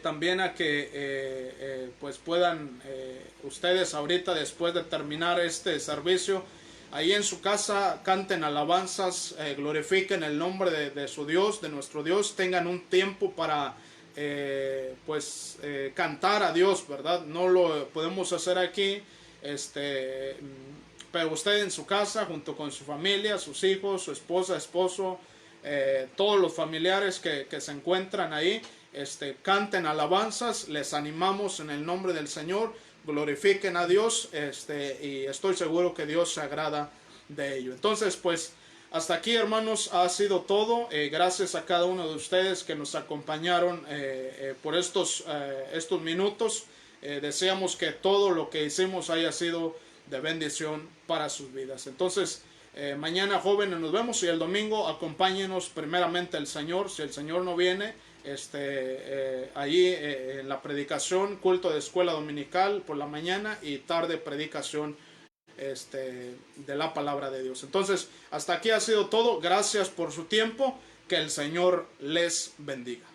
también a que pues puedan ustedes ahorita, después de terminar este servicio, ahí en su casa canten alabanzas, glorifiquen el nombre de su Dios, de nuestro Dios, tengan un tiempo para cantar a Dios, ¿verdad? No lo podemos hacer aquí, pero usted en su casa, junto con su familia, sus hijos, su esposa, esposo, todos los familiares que se encuentran ahí, canten alabanzas, les animamos en el nombre del Señor, glorifiquen a Dios, y estoy seguro que Dios se agrada de ello. Entonces, pues, hasta aquí, hermanos, ha sido todo. Gracias a cada uno de ustedes que nos acompañaron por estos minutos. Deseamos que todo lo que hicimos haya sido de bendición para sus vidas. Entonces, mañana, jóvenes, nos vemos, y el domingo acompáñenos primeramente el Señor. Si el Señor no viene, allí en la predicación, culto de escuela dominical por la mañana, y tarde predicación de la palabra de Dios. Entonces, hasta aquí ha sido todo. Gracias por su tiempo. Que el Señor les bendiga.